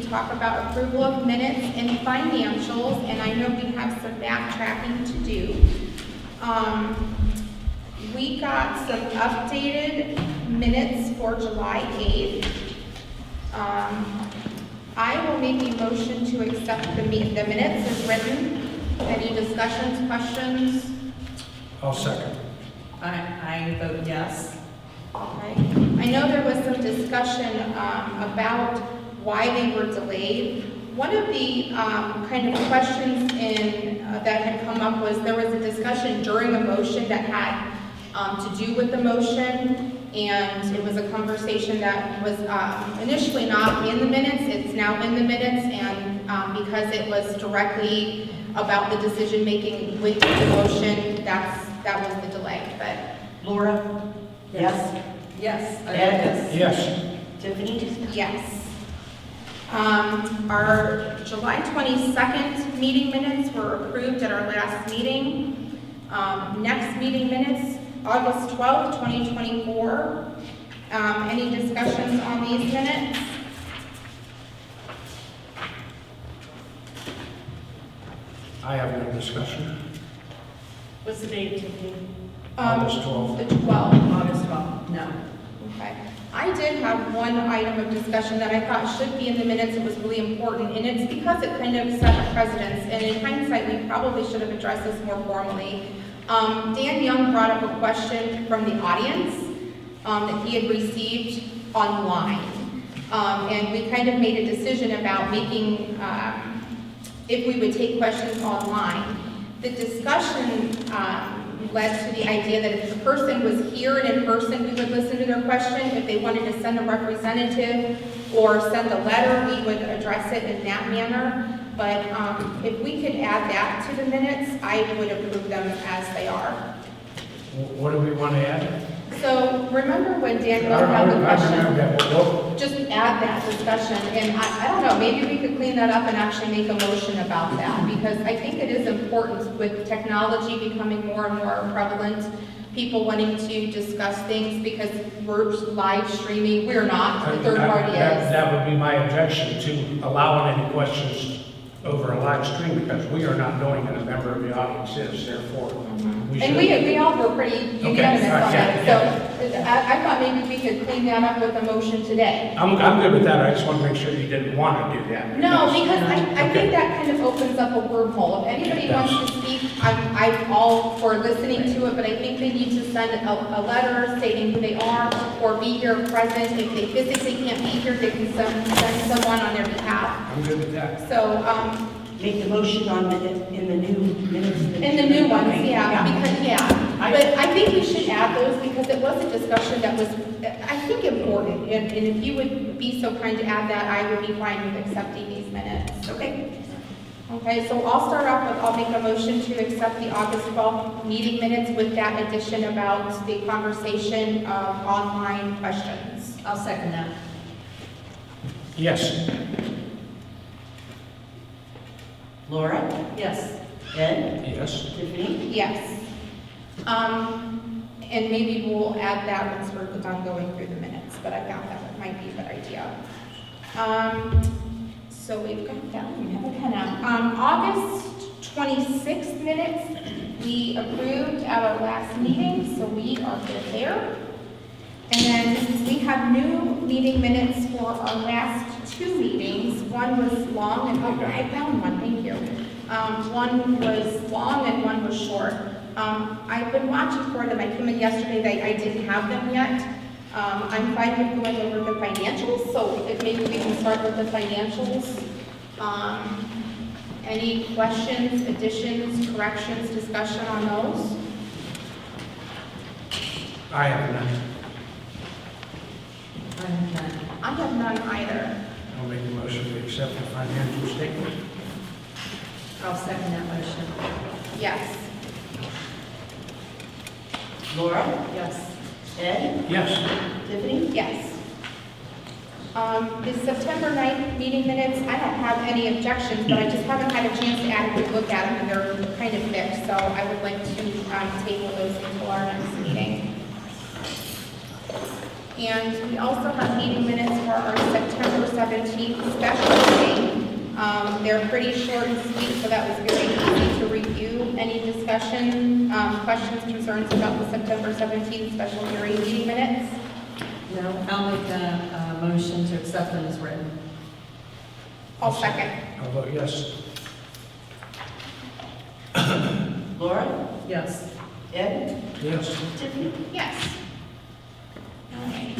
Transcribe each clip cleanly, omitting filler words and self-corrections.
talk about approval of minutes and financials, and I know we have some backtracking to do. We got some updated minutes for July 8th. I will make a motion to accept the minutes as written. Any discussions, questions? I'll second. I vote yes. Okay. I know there was some discussion about why they were delayed. One of the kind of questions that had come up was there was a discussion during a motion that had to do with the motion, and it was a conversation that was initially not in the minutes. It's now in the minutes, and because it was directly about the decision making with the motion, that was the delay. But Laura? Yes. Yes. I vote Ed? yes. Yes. Tiffany? yes. Our July 22nd meeting minutes were approved at our last meeting. Next meeting minutes, August 12th, 2024. Any discussions on these minutes? I have no discussion. What's the date, Tiffany? August 12th. The 12th. August 12th. No. Okay. I did have one item of discussion that I thought should be in the minutes. It was really important, and it's because it kind of set a precedence, and in hindsight, we probably should have addressed this more formally. Dan Young brought up a question from the audience that he had received online, and we kind of made a decision about making, if we would take questions online. The discussion led to the idea that if the person was here and in person, we would listen to their question. If they wanted to send a representative or send a letter, we would address it in that manner. But if we could add that to the minutes, I would approve them as they are. What do we want to add? So remember when Daniel I had the remember question? that. Just add that discussion, and I don't know, maybe we could clean that up and actually make a motion about that, because I think it is important with technology becoming more and more prevalent, people wanting to discuss things, because we're live streaming, we're not, the third party is. That would be my objection to allowing any questions over a live stream, because we are not knowing that a member of the audience is, therefore we should. And we all were pretty unanimous on that, yeah. so I thought maybe we could clean that up with a motion today. I'm good with that. I just want to make sure you didn't want to do that. No, because I Okay. think that kind of opens up a wormhole. If anybody wants to speak, I'm all for listening to it, but I think they need to send a letter stating who they are, or be here present. If they physically can't be here, they can send someone on their behalf. I'm good with that. So, Make the motion on in the new minutes. in the new ones, but I think we should add those, because it was a discussion that was, I think, important. And if you would be so kind to add that, I would be fine with accepting these minutes. Okay. Okay, so I'll start off with, I'll make a motion to accept the August 12th meeting minutes with that addition about the conversation of online questions. I'll second that. Yes. Laura? Yes. Ed? Yes. Tiffany? Yes. And maybe we'll add that once we're done going through the minutes, but I thought that might be a good idea. So we've got that, we have a pen out. August 26th minutes, we approved at our last meeting, so we are good there. And then we have new meeting minutes for our last two meetings. One was long and, oh, I found one, thank you. One was long and one was short. I've been watching for them. I came in yesterday, I didn't have them yet. I'm fine with going over the financials, so if maybe we can start with the financials. Any questions, additions, corrections, discussion on those? I have none. I have none either. I'll make a motion to accept the financial statement. I'll second that motion. Yes. Laura? Yes. Ed? Yes. Tiffany? Yes. The September 9th meeting minutes, I don't have any objections, but I just haven't had a chance to adequately look at them, and they're kind of mixed, so I would like to table those until our next meeting. And we also have meeting minutes for our September 17th special meeting. They're pretty short and sweet, so that was very easy to review. Any discussion, questions, concerns about the September 17th special hearing meeting minutes? No, I'll make a motion to accept them as written. I'll second. I'll vote yes. Laura? Yes. Ed? Yes. Tiffany? Yes. All right,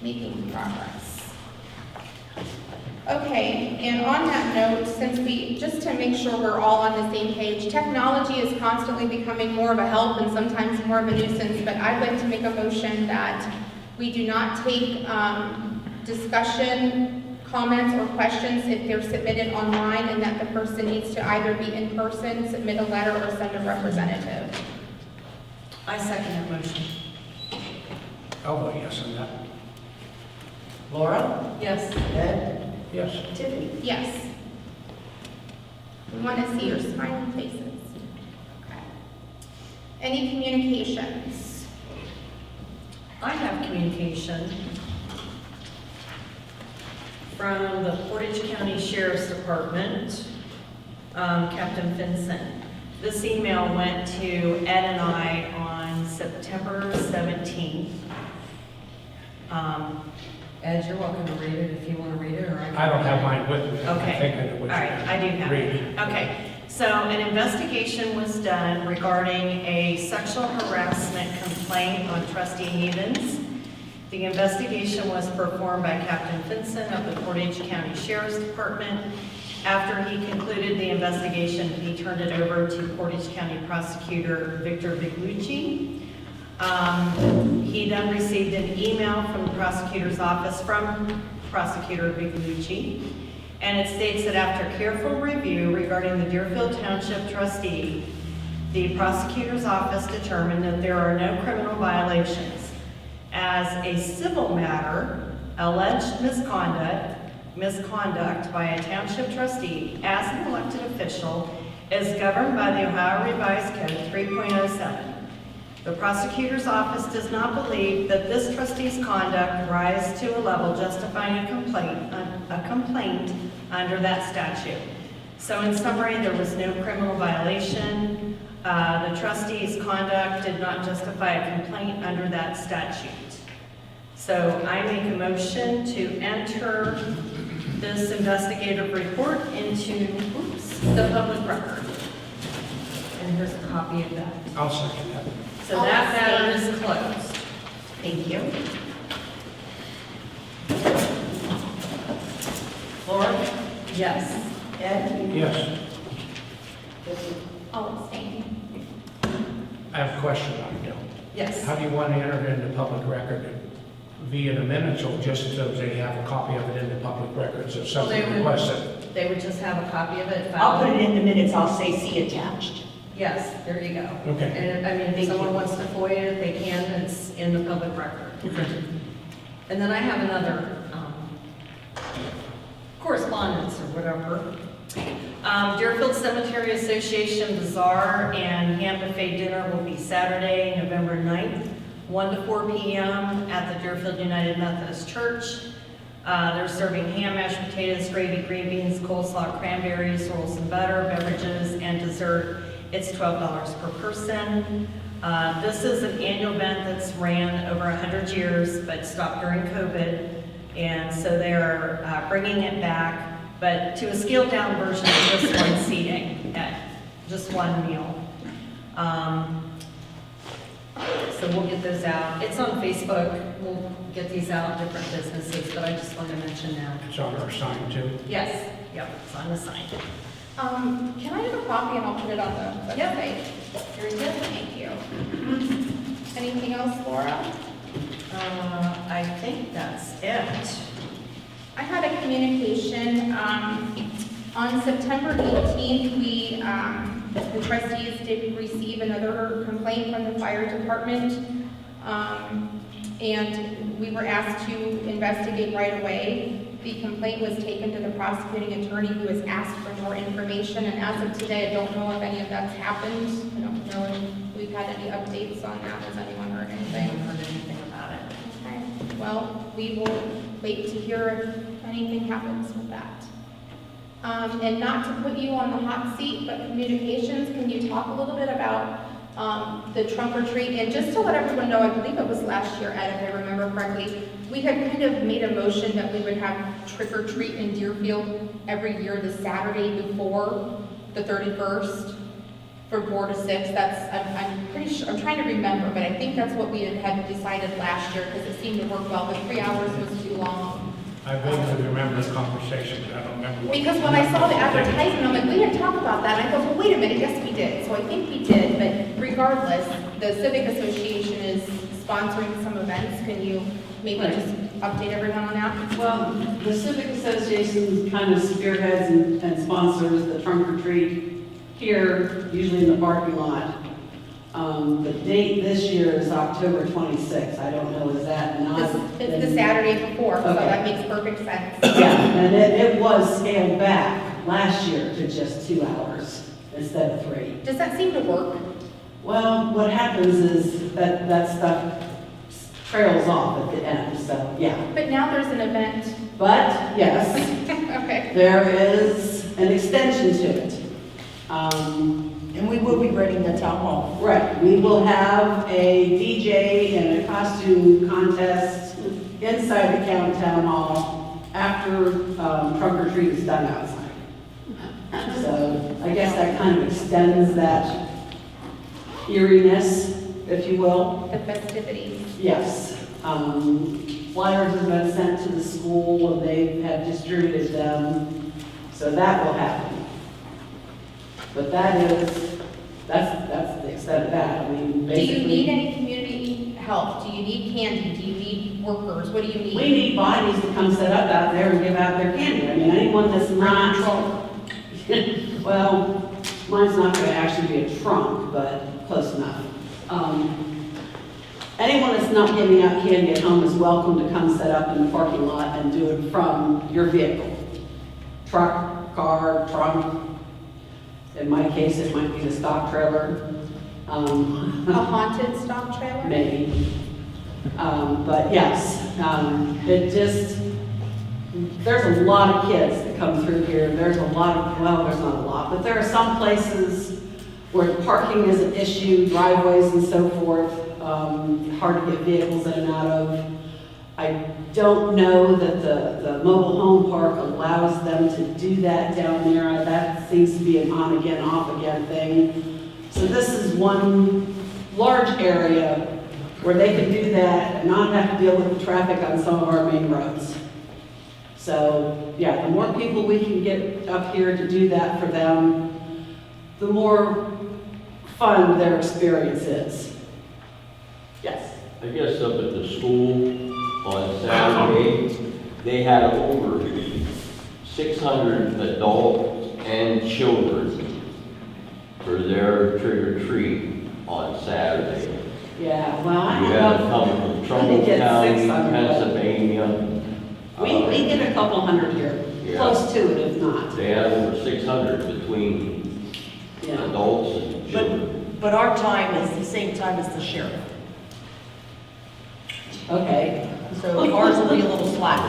making progress. Okay, and on that note, just to make sure we're all on the same page, technology is constantly becoming more of a help and sometimes more of a nuisance, but I'd like to make a motion that we do not take discussion, comments, or questions if they're submitted online, and that the person needs to either be in person, submit a letter, or send a representative. I second that motion. I'll vote yes on that. Laura? Yes. Ed? Yes. Tiffany? Yes. We want to see your smiling faces. Okay. Any communications? I have communication from the Portage County Sheriff's Department, Captain Vincent. This email went to Ed and I on September 17th. Ed, you're welcome to read it if you want to read it, or I don't have mine with me. I Okay. think I know All what right, I do have it. read. Okay, so an investigation was done regarding a sexual harassment complaint on Trustee Havens. The investigation was performed by Captain Vincent of the Portage County Sheriff's Department. After he concluded the investigation, he turned it over to Portage County Prosecutor Victor Viglucci. He then received an email from the prosecutor's office from Prosecutor Viglucci, and it states that after careful review regarding the Deerfield Township trustee, the prosecutor's office determined that there are no criminal violations. As a civil matter, alleged misconduct by a township trustee as an elected official is governed by the Ohio Revised Code 3.07. The prosecutor's office does not believe that this trustee's conduct rise to a level justifying a complaint under that statute. So in summary, there was no criminal violation. The trustee's conduct did not justify a complaint under that statute. So I make a motion to enter this investigative report into the public record. And here's a copy of that. I'll second that. So that matter is closed. Thank you. Laura? Yes. Ed? Yes. Tiffany? I'll abstain. I have a question on it, Bill. Yes. How do you want to enter it in the public record? Via the minutes, or just so they have a copy of it in the public records if Well, they something would- requests it? They would just have a copy of it. I'll filed. put it in the minutes, I'll say see attached. Yes, there you go. Okay. And I mean, if Thank someone you. wants to FOIA it, they can, it's in the public record. Okay. And then I have another correspondence or whatever. Deerfield Cemetery Association Bazaar and Ham Buffet Dinner will be Saturday, November 9th, 1 to 4 p.m. at the Deerfield United Methodist Church. They're serving ham, mashed potatoes, gravy, green beans, coleslaw, cranberries, rolls and butter, beverages, and dessert. It's $12 per person. This is an annual event that's ran over 100 years, but stopped during COVID. And so they're bringing it back, but to a scaled down version of just one seating at just one meal. So we'll get those out. It's on Facebook. We'll get these out, different businesses, but I just wanted to mention that. It's on our sign too. Yes, yep, it's on the sign. Can I have a copy and I'll put it on the website? Yep. Very good, thank you. Anything else, Laura? I think that's it. I had a communication, on September 18th, the trustees did receive another complaint from the fire department, and we were asked to investigate right away. The complaint was taken to the prosecuting attorney, who was asked for more information, and as of today, I don't know if any of that's happened. I don't know if we've had any updates on that. Has anyone heard I anything? haven't heard anything about it. Okay, well, we will wait to hear if anything happens with that. And not to put you on the hot seat, but communications, can you talk a little bit about the trunk or treat? And just to let everyone know, I believe it was last year, Ed, if I remember correctly, we had kind of made a motion that we would have trick or treat in Deerfield every year the Saturday before the 31st for 4 to 6. That's, I'm pretty sure, I'm trying to remember, but I think that's what we had decided last year because it seemed to work well, but 3 hours was too long. I vaguely remember the conversation, but I don't remember. Because when I saw the advertisement, I'm like, we didn't talk about that. And I go, well, wait a minute, yes, we did. So I think we did, but regardless, the Civic Association is sponsoring some events. Can you maybe just update everyone on that? Well, the Civic Association kind of spearheads and sponsors the trunk or treat here, usually in the parking lot. The date this year is October 26th. I don't know, is that not? It's the Saturday before, so Okay. that makes perfect sense. Yeah, and it was scaled back last year to just 2 hours instead of 3. Does that seem to work? Well, what happens is that stuff trails off at the end, so yeah. But now there's an event. But, yes, Okay. there is an extension to it. And we will be renting the town hall. Right, we will have a DJ and a costume contest inside the county town hall after trunk or treat is done outside. So I guess that kind of extends that eeriness, if you will. The festivities. Yes. Flyers have been sent to the school and they have distributed them, so that will happen. But that's the extent of that. I mean, Do you basically. need any community help? Do you need candy? Do you need workers? What do you need? We need bodies to come set up out there and give out their candy. I mean, anyone that's not, well, mine's not gonna actually be a trunk, but close enough. Anyone that's not giving out candy at home is welcome to come set up in the parking lot and do it from your vehicle. Truck, car, trunk. In my case, it might be the stock trailer. A haunted stock trailer? Maybe. But yes, it just, there's a lot of kids that come through here. There's a lot of, well, there's not a lot, but there are some places where parking is an issue, driveways and so forth, hard to get vehicles in and out of. I don't know that the mobile home park allows them to do that down there. That seems to be an on again, off again thing. So this is one large area where they can do that and not have to deal with the traffic on some of our main roads. So, yeah, the more people we can get up here to do that for them, the more fun their experience is. Yes? I guess up at the school on Saturday, they had over 600 adults and children for their trick or treat on Saturday. Yeah, well, I You don't had know. come from I Trumbull think it's County, 600. Pennsylvania. We get a couple hundred here, Yeah. close to it if not. They had over 600 between Yeah. adults and children. But our time is the same time as the sheriff. Okay. So ours will be a little slack.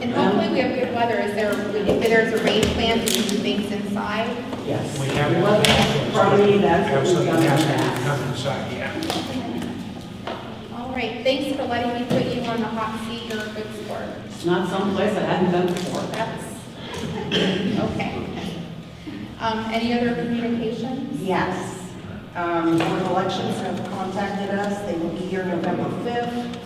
And hopefully we have good weather. Is there, if there's a rain plan, do you do things inside? Yes. We have. Well, Probably that's what we've Absolutely, done in the has to past. come inside, yeah. All right, thanks for letting me put you on the hot seat. You're a good sport. It's not someplace I hadn't been before. That's, okay. Any other communications? Yes. Board of Elections have contacted us. They will be here November 5th.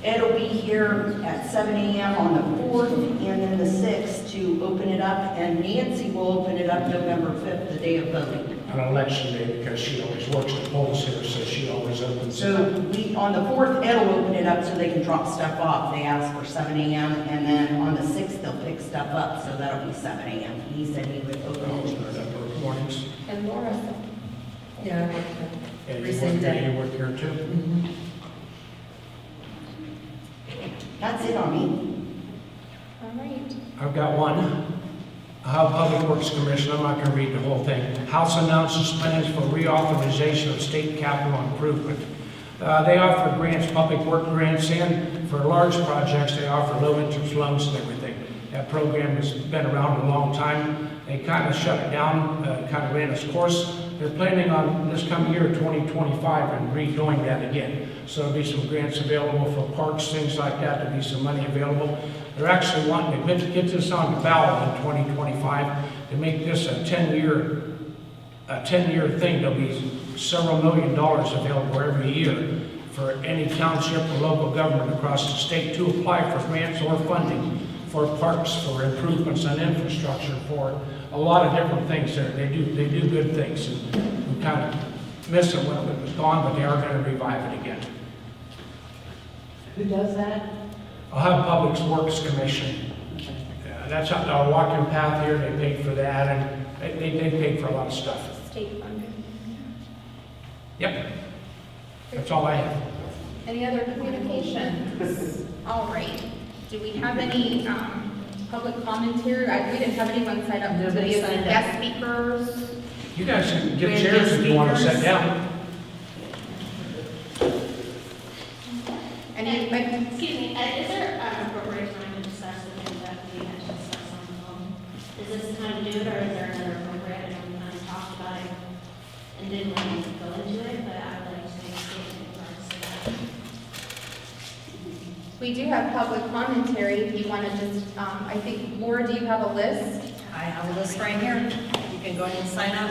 Ed will be here at 7 a.m. on the 4th and then the 6th to open it up. And Nancy will open it up November 5th, the day of voting. On election day, because she always works the polls here, so she always opens it So up. on the 4th, Ed will open it up so they can drop stuff off. They ask for 7 a.m. And then on the 6th, they'll pick stuff up. So that'll be 7 a.m. He said he would open Always it. start up her mornings. And Laura said. Yeah. And you Recent work day. here, you work here too? That's it on me. All right. I've got one. Ohio Public Works Commission, I'm not going to read the whole thing. House announces plans for reauthorization of state capital improvement. They offer grants, public work grants, and for large projects, they offer low-interest loans and everything. That program has been around a long time. They kind of shut it down, kind of ran its course. They're planning on this coming year, 2025, and redoing that again. So there'll be some grants available for parks, things like that. There'll be some money available. They're actually wanting to get this on the ballot in 2025 to make this a 10-year thing. There'll be several $1 million available every year for any township or local government across the state to apply for grants or funding for parks, for improvements on infrastructure, for a lot of different things there. They do good things, and we kind of miss it when it was gone, but they are going to revive it again. Who does that? I'll have Public Works Commission. That's our walking path here. They paid for that, and they paid for a lot of stuff. State funded. Yep. That's all I have. Any other communications? All right. Do we have any public commentary? We didn't have anyone sign up to Nobody be as signed up. guest speakers. You guys can We get have chairs guest if you want to sit speakers. down. Any, Excuse me, is there appropriate time to discuss the things that we had to discuss on the phone? Is this the time to do it, or is there another appropriate? I know we kind of talked about it and didn't want to go into it, but I would like to make a statement in regards to that. we do have public commentary if you want to just, I think, Laura, do you have a list? I have a list right here. You can go ahead and sign up.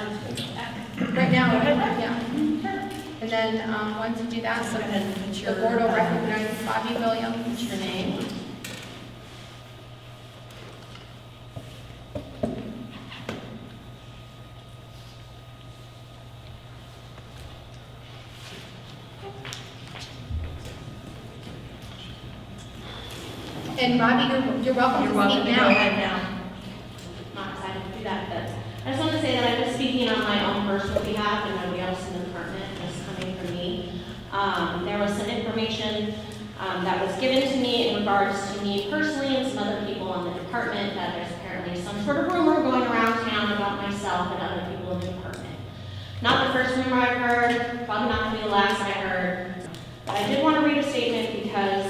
Right now, yeah. And then, once you do that, Go ahead and put the your, board will recognize Bobby Williams. put your name. And Bobby, you're welcome You're to welcome speak to go now. ahead now. Not excited to do that, but I just want to say that I'm just speaking on my own personal behalf and nobody else in the department is coming from me. There was some information that was given to me in regards to me personally and some other people in the department, that there's apparently some sort of rumor going around town about myself and other people in the department. Not the first rumor I've heard, probably not going to be the last I heard. But I did want to read a statement because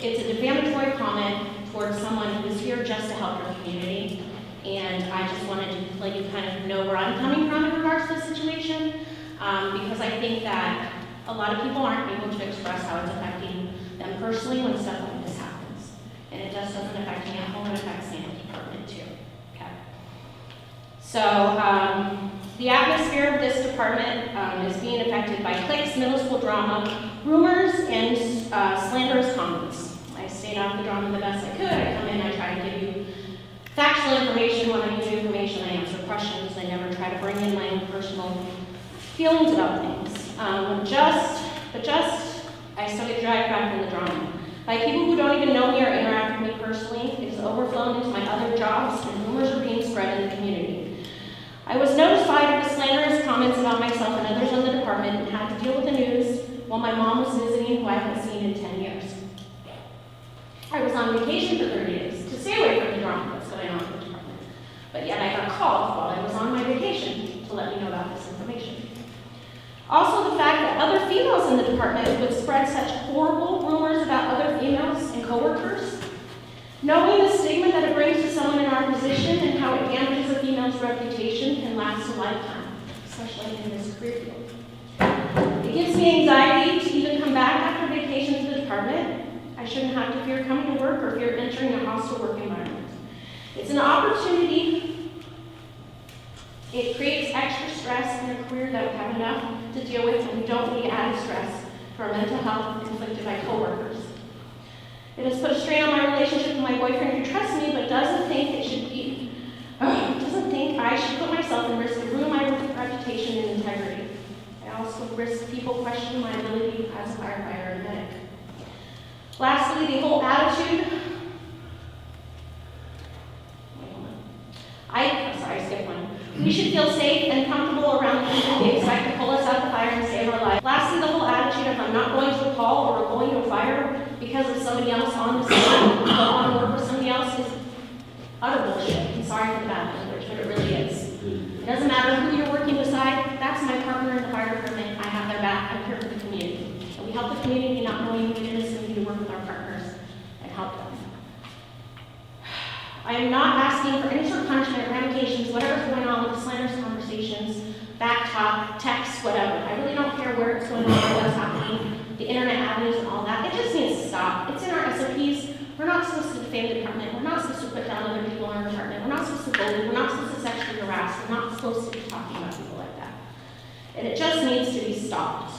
it's a defamatory comment towards someone who is here just to help your community. And I just wanted to let you kind of know where I'm coming from in regards to the situation, because I think that a lot of people aren't able to express how it's affecting them personally when stuff like this happens. And it just doesn't affect me at home, it affects me in the department too. Okay. So the atmosphere of this department is being affected by cliques, middle school drama, rumors, and slanderous comments. I stayed off the drama the best I could. I come in, I try to give you factual information. When I give you information, I answer questions. I never try to bring in my own personal feelings about things. I still get dragged back in the drama by people who don't even know me or interact with me personally. It has overflown into my other jobs, and rumors are being spread in the community. I was notified of the slanderous comments about myself and others in the department and had to deal with the news while my mom was visiting, who I haven't seen in 10 years. I was on vacation for 30 days to stay away from the drama that's going on in the department. But yet I got called while I was on my vacation to let me know about this information. Also, the fact that other females in the department would spread such horrible rumors about other females and coworkers. Knowing the stigma that it brings to someone in our position and how it damages a female's reputation can last a lifetime, especially in this career field. It gives me anxiety to even come back after vacation to the department. I shouldn't have to fear coming to work or fear entering a hostile work environment. It's an opportunity. It creates extra stress in a career that we have enough to deal with, and we don't need added stress for our mental health inflicted by coworkers. It has put a strain on my relationship with my boyfriend, who trusts me but doesn't think I should put myself in risk of ruin my reputation and integrity. I also risk people questioning my ability as a firefighter and medic. Lastly, the whole attitude. I skipped one. We should feel safe and comfortable around people we expect to pull us out the fire and save our lives. Lastly, the whole attitude of I'm not going to a call or going to a fire because of somebody else on the scene, go on work with somebody else is utter bullshit. I'm sorry for the bad language, but it really is. It doesn't matter who you're working beside. That's my partner in the fire department. I have their back. I'm here for the community. And we help the community not knowing who it is and who to work with. back talk, text, whatever. I really don't care where it's going on or what's happening, the internet avenues and all that. It just needs to stop. It's in our SOPs. We're not supposed to defame the department. We're not supposed to put down other people in our department. We're not supposed to bully. We're not supposed to sexually harass. We're not supposed to be talking about people like that. And it just needs to be stopped.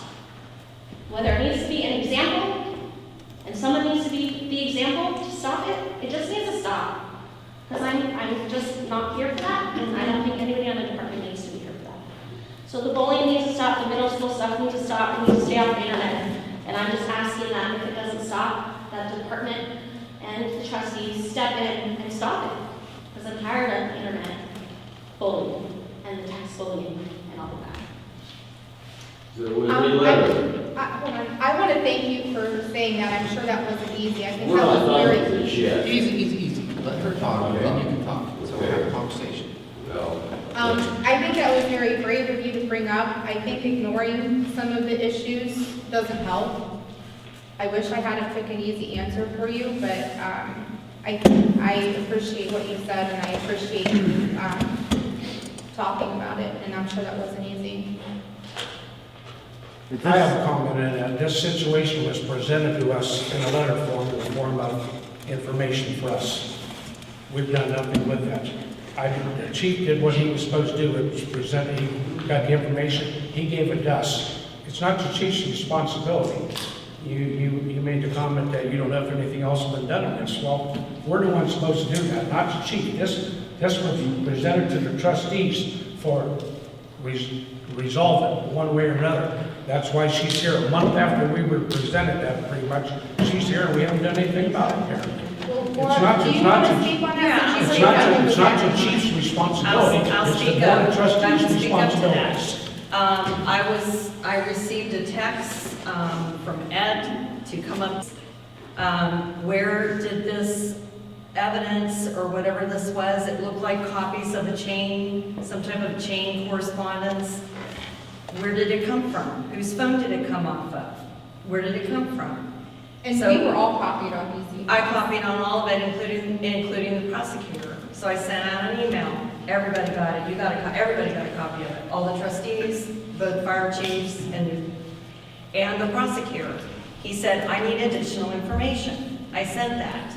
Whether it needs to be an example, and someone needs to be the example to stop it, it just needs to stop. Because I'm just not here for that, and I don't think anybody on the department needs to be here for that. So the bullying needs to stop, the middle school stuff needs to stop, it needs to stay off the internet. And I'm just asking that if it doesn't stop, that the department and the trustees step in and stop it. Because I'm tired of internet bullying and the text bullying and all of that. There was a letter. Hold on. I want to thank you for saying that. I'm sure that wasn't easy. I think We're that not was done very. with this yet. Easy. Let her talk, and then you can talk. So we'll have a conversation. Well, I think that was very brave of you to bring up. I think ignoring some of the issues doesn't help. I wish I had a quick and easy answer for you, but I appreciate what you said, and I appreciate you talking about it, and I'm sure that wasn't easy. I have a comment in that. This situation was presented to us in a letter form, in the form of information for us. We've done nothing with that. The chief did what he was supposed to do. It was presented, he got the information, he gave it to us. It's not the chief's responsibility. You made the comment that you don't know if anything else has been done on this. Well, we're the ones supposed to do that, not the chief. This was presented to the trustees for resolve it one way or another. That's why she's here a month after we were presented that, pretty much. She's here, and we haven't done anything about it here. Do you want to speak on that? It's not the chief's responsibility, I'll it's the speak board up. of I will trustees' speak up to that. responsibility. I received a text from Ed to come up. Where did this evidence or whatever this was, it looked like copies of a chain, some type of chain correspondence. Where did it come from? Whose phone did it come off of? Where did it come from? And So- we were all copied on these emails. I copied on all of it, including the prosecutor. So I sent out an email. Everybody got it. Everybody got a copy of it. All the trustees, both fire chiefs, and the prosecutor. He said, I need additional information. I sent that.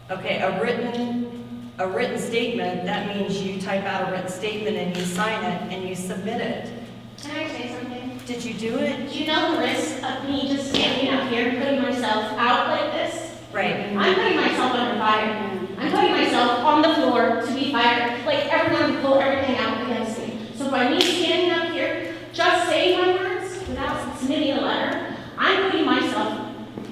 Okay, a written statement, that means you type out a written statement and you sign it and you submit it. Can I say something? Did you do it? Do you know the risk of me just standing up here and putting myself out like this? Right. I'm putting myself under fire. I'm putting myself on the floor to be fired, like everyone would pull everything out against me. So by me standing up here, just saying my words without submitting a letter, I'm putting myself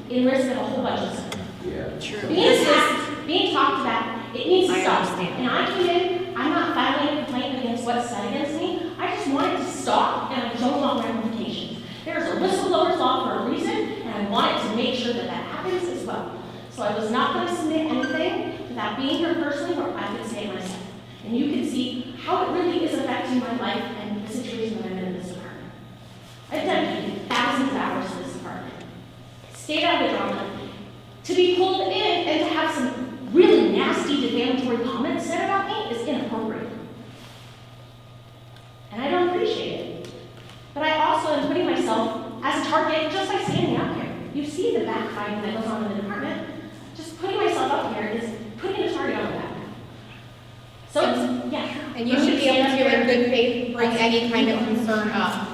in risk of a whole bunch of stuff. yeah. True. Being attacked, being talked about, it needs to I stop. understand. And I came in, I'm not filing a complaint against what's said against me. I just want it to stop, and I don't want ramifications. There's a whistleblower's law for a reason, and I wanted to make sure that that happens as well. So I was not going to submit anything without being here personally where I could say it myself. And you can see how it really is affecting my life and the situation that I'm in this department. I've dedicated thousands of hours to this department. Stayed out of the drama. To be pulled in and to have some really nasty defamatory comments said about me is inappropriate. And I don't appreciate it. But I also am putting myself as a target just by standing up here. You see the backfighting that goes on in the department. Just putting myself up here is putting a target on the back. So it's, yeah. And you should be able to, in good faith, bring any kind of concern up.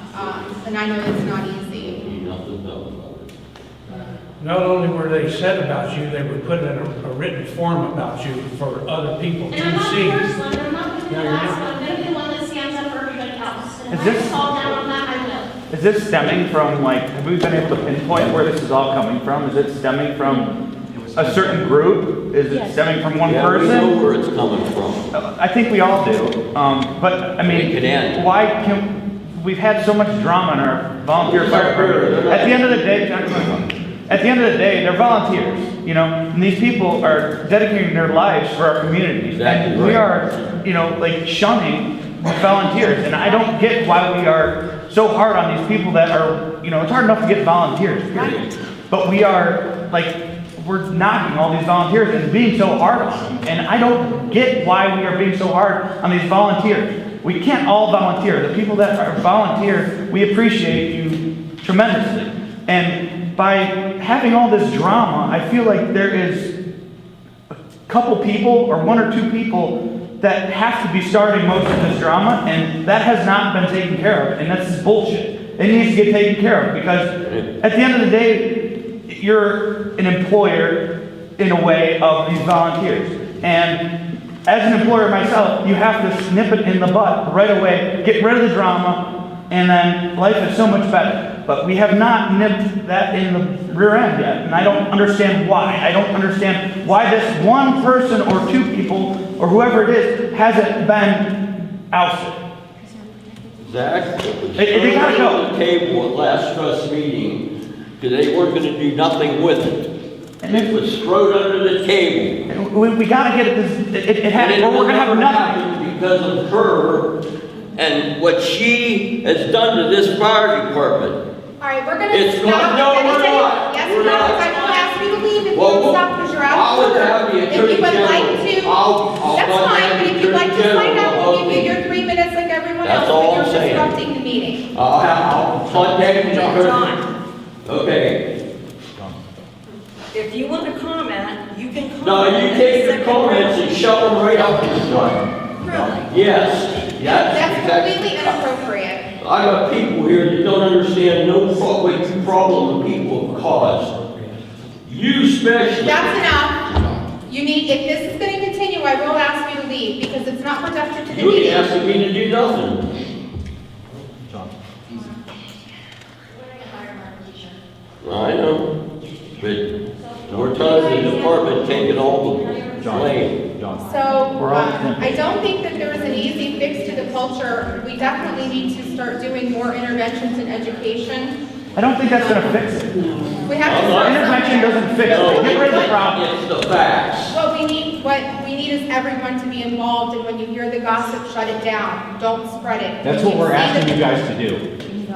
And I know it's not easy. Ain't nothing done about it. Not only were they said about you, they were put in a written form about you for other people And I'm not to the see. first one, and I'm not going to be the No, you're last not. one. I'm going to be the one that stands up for everybody else. And if Is I this- fall down on that, I will. Is this stemming from, like, have we been able to pinpoint where this is all coming from? Is it stemming from a certain group? Is it Yes. stemming from one Yeah, we know person? where it's coming from. I think we all do. But, I It could mean, end. why can, we've had so much drama in our volunteer fire program. At the end of the day, they're volunteers, you know? And these people are dedicating their lives for our communities. Exactly And we right. are, you know, like shunning volunteers. And I don't get why we are so hard on these people that are, you know, it's hard enough to get volunteers, period. But we are, like, we're knocking all these volunteers and being so hard on them. And I don't get why we are being so hard on these volunteers. We can't all volunteer. The people that are volunteer, we appreciate you tremendously. And by having all this drama, I feel like there is a couple people or one or two people that have to be starting most of this drama, and that has not been taken care of, and that's bullshit. It needs to get taken care of, because at the end of the day, you're an employer in a way of these volunteers. And as an employer myself, you have to nip it in the butt right away, get rid of the drama, and then life is so much better. But we have not nipped that in the rear end yet, and I don't understand why. I don't understand why this one person or two people, or whoever it is, hasn't been ousted. Zach, They gotta go. on the table at last trust meeting, because they weren't gonna do nothing with it. And It was thrown under the table. we gotta get it had, And or we're gonna have never nothing. happened because of her and what she has done to this fire department. All right, we're gonna It's stop. not- no, Let me we're tell you- not. Yes, We're we're not, not. because I will ask you to leave if you Well, don't stop, because you're out I of would order. have the If Attorney you would General. like to, I'll that's contact fine, but the if you'd like to Attorney sign General out, to we'll help give you me. your 3 minutes like everyone That's else, all but I'm you're saying. disrupting the meeting. I'll contact the Attorney. John, Okay. if you want to comment, you can comment. No, you at take the your second comments round. and shove them right up your butt. Really? Yes. That's exactly- completely inappropriate. I got people here that don't understand what problem people have caused. You especially. That's enough. You need, if this is gonna continue, I will ask you to leave, because it's not productive to the You ain't meeting. asking me to do nothing. I know, but we're telling the department taking all the blame. So, We're all- I don't think that there is an easy fix to the culture. We definitely need to start doing more interventions in education. I don't think that's gonna fix it. We have to start Intervention somewhere. doesn't fix No, it. Get rid of the problem. it's the facts. What we need is everyone to be involved, and when you hear the gossip, shut it down. Don't spread it. That's When what we're you see asking the- you guys to do.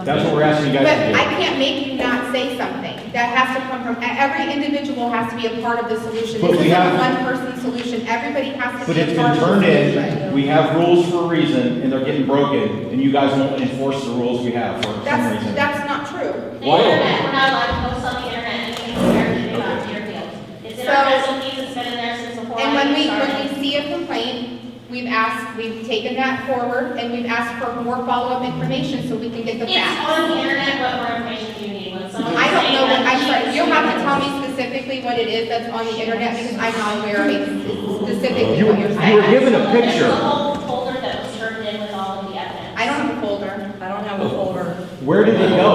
That's what we're asking you But guys to do. I can't make you not say something. That has to come from, every individual has to be a part of the solution. But This we isn't a have- one-person solution. Everybody has to But be it's a been part of the turned solution. in, we have rules for a reason, and they're getting broken, and you guys won't enforce the rules we have for some reason. That's not true. The internet, we're not allowed to post on the internet anything embarrassing about Deerfield. It's in our So- SOPs, it's been in there since before And I when even we started. see a complaint, we've taken that forward, and we've asked for more follow-up information so we can get the It's facts. on the internet, what more information do you need? When someone's I don't saying know, that I'm the sorry, chief you'll have to is- tell me specifically what it is that's on the internet, because I'm not aware of it specifically You- what you're you saying. were given a There's picture. a whole folder that was turned in with all of the evidence. I don't have a folder. I don't have a folder. Where did it go?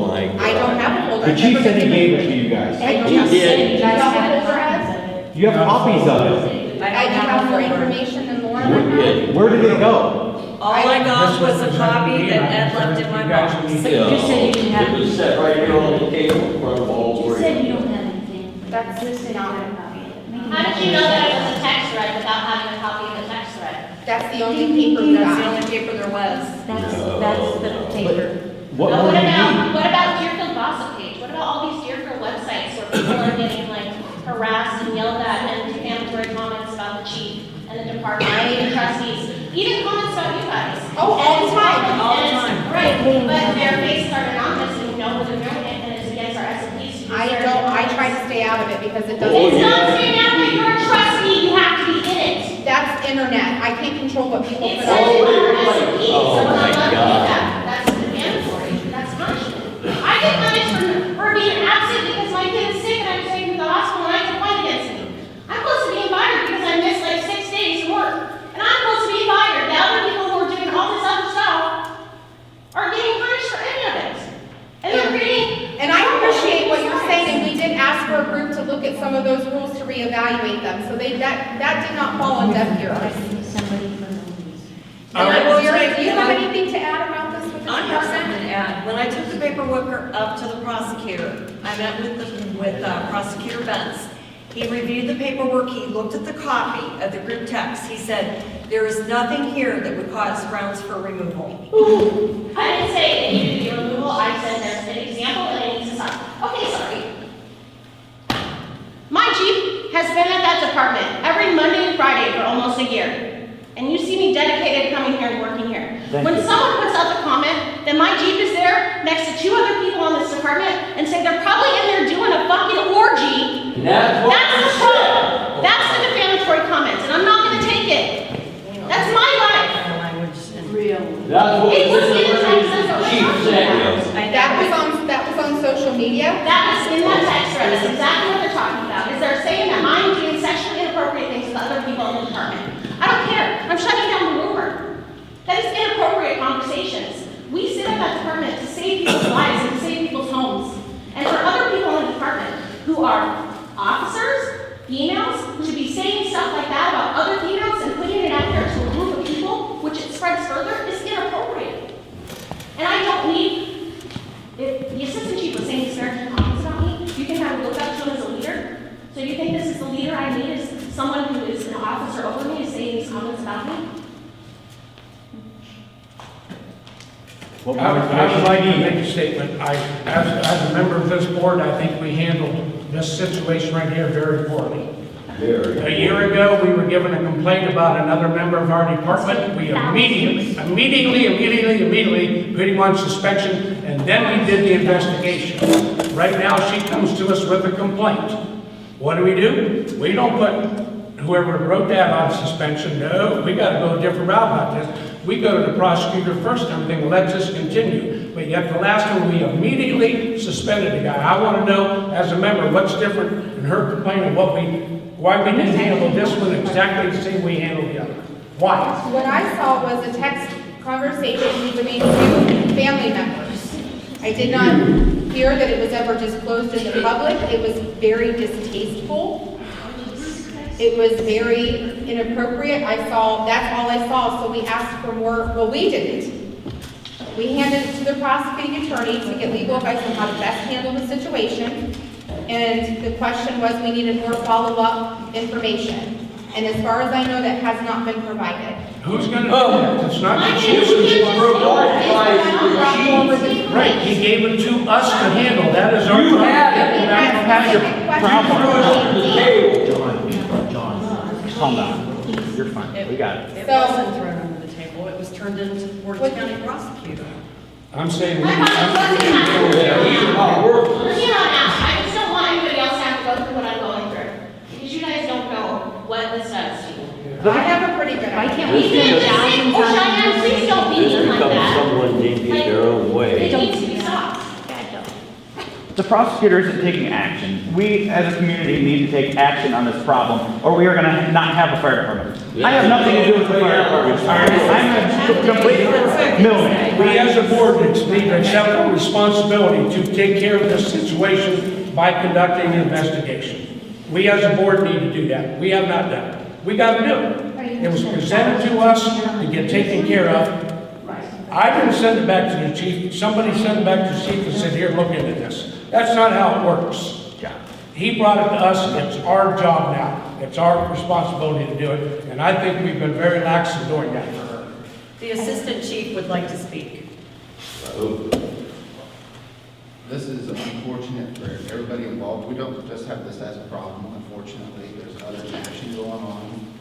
Oh, my God. I don't have a folder. The chief said he gave it to you guys. I don't He have. did. Do you have a folder, Ed? You have copies of it. I do have more information than Lauren. Yeah. Where did it go? All I got was a copy that Ed left in my box. Yeah. You said you didn't have It was set right here on the table in front of all You three. said you don't have anything. That's not, How did you know that it was a text thread without having a copy of the text thread? that's the only paper we That's the got. only paper there was. That's the paper. What Now, more do you need? what about Deerfield gossip page? What about all these Deerfield websites where people are getting like harassed and yelled at and defamatory comments about the chief and the department and the trustees? Even comments about you guys. Oh, all the time. All the And it's- time. Right, but their faces are anonymous and you know who they're doing it and it's against our SOPs. I try to stay out of it because it Oh, It's doesn't, not saying that, but you're a trustee, you have to be in it. that's internet. I can't control what people It put says on. in wait, our wait. SOPs, Oh, so we're my not allowed to do God. that. That's defamatory, that's punishment. I get punished for being absent because my kid is sick and I'm taken to the hospital and I have a complaint against me. I'm supposed to be fired because I missed like 6 days of work. And I'm supposed to be fired. The other people who are doing all this other stuff are getting punished for any of it. And they're creating. And I appreciate what you're saying, and we did ask for a group to look at some of those rules to reevaluate them, so that did not fall on deaf ears. Somebody from the And I will Lori, take- do you have anything to add about this with the I have something department? to add. When I took the paperwork up to the prosecutor, I met with Prosecutor Benz. He reviewed the paperwork, he looked at the copy of the group text. He said, there is nothing here that would cause grounds for removal. I didn't say it needed to be removal, I said there's an example and it needs to stop. Okay, sorry. My chief has been at that department every Monday and Friday for almost a year. And you see me dedicated coming here and working here. Thank When you. someone puts up a comment that my Jeep is there next to 2 other people on this department and say they're probably in there doing a fucking orgy, That's what that's you the said. problem. That's the defamatory comments, and I'm not gonna take it. That's my life. Language and- That's what It was in the the text message we're chief talking said, about. yo. That was on social media. That is in that text thread, that's exactly what they're talking about, is they're saying that I'm doing sexually inappropriate things to the other people in the department. I don't care, I'm shutting down the rumor. That is inappropriate conversations. We sit at that department to save people's lives and to save people's homes. And for other people in the department who are officers, females, who should be saying stuff like that about other females and putting it out there to a group of people, which it spreads further, is inappropriate. And I don't need, if the assistant chief was saying disparaging comments about me, you think I would look up to him as a leader? So you think this is the leader I need, is someone who is an officer over me, is saying these comments about me? What I more would information like do to you make need? a statement. As a member of this board, I think we handled this situation right here very poorly. A year ago, we were given a complaint about another member of our department. We immediately put him on suspension, and then we did the investigation. Right now, she comes to us with a complaint. What do? We don't put whoever wrote that on suspension. No, we gotta go a different route about this. We go to the prosecutor first and everything, let this continue. But yet the last one, we immediately suspended the guy. I wanna know, as a member, what's different in her complaint and why we didn't handle this one exactly the same way we handled the other. Why? What I saw was a text conversation between 2 family members. I did not hear that it was ever disclosed in the public. It was very distasteful. It was very inappropriate. That's all I saw, so we asked for more. Well, we didn't. We handed it to the prosecuting attorney to get legal advice on how to best handle the situation. And the question was, we needed more follow-up information. And as far as I know, that has not been provided. Who's gonna do that? It's not the chief. Right, he gave it to us to handle. That is our You job. had it. We had Problem. John, calm down. You're fine. We got it. It So- wasn't thrown under the table, it was turned into Ward County prosecutor. I'm saying, My problem wasn't Yeah, he's not working. From here on out, I just don't want anybody else to have to go through what I'm going through. Because you guys don't know what this does to you. I have a pretty good Why idea. can't We we can't spend just say, thousands oh, on Cheyenne, please don't be This mean like becomes that. someone didn't get their own It way. needs to be stopped. The prosecutor isn't taking action. We, as a community, need to take action on this problem, or we are gonna not have a fire department. I have nothing to do with the fire department. I'm a complete middleman. we as a board need to accept our responsibility to take care of this situation by conducting an investigation. We as a board need to do that. We have not done it. We gotta do it. It was presented to us to get taken care of. I didn't send it back to the chief. Somebody sent it back to the chief and said, here, look into this. That's not how it works. He brought it to us, it's our job now. It's our responsibility to do it, and I think we've been very lax in doing that for her. The assistant chief would like to speak. This is unfortunate for everybody involved. We don't just have this as a problem, unfortunately. There's other action going on.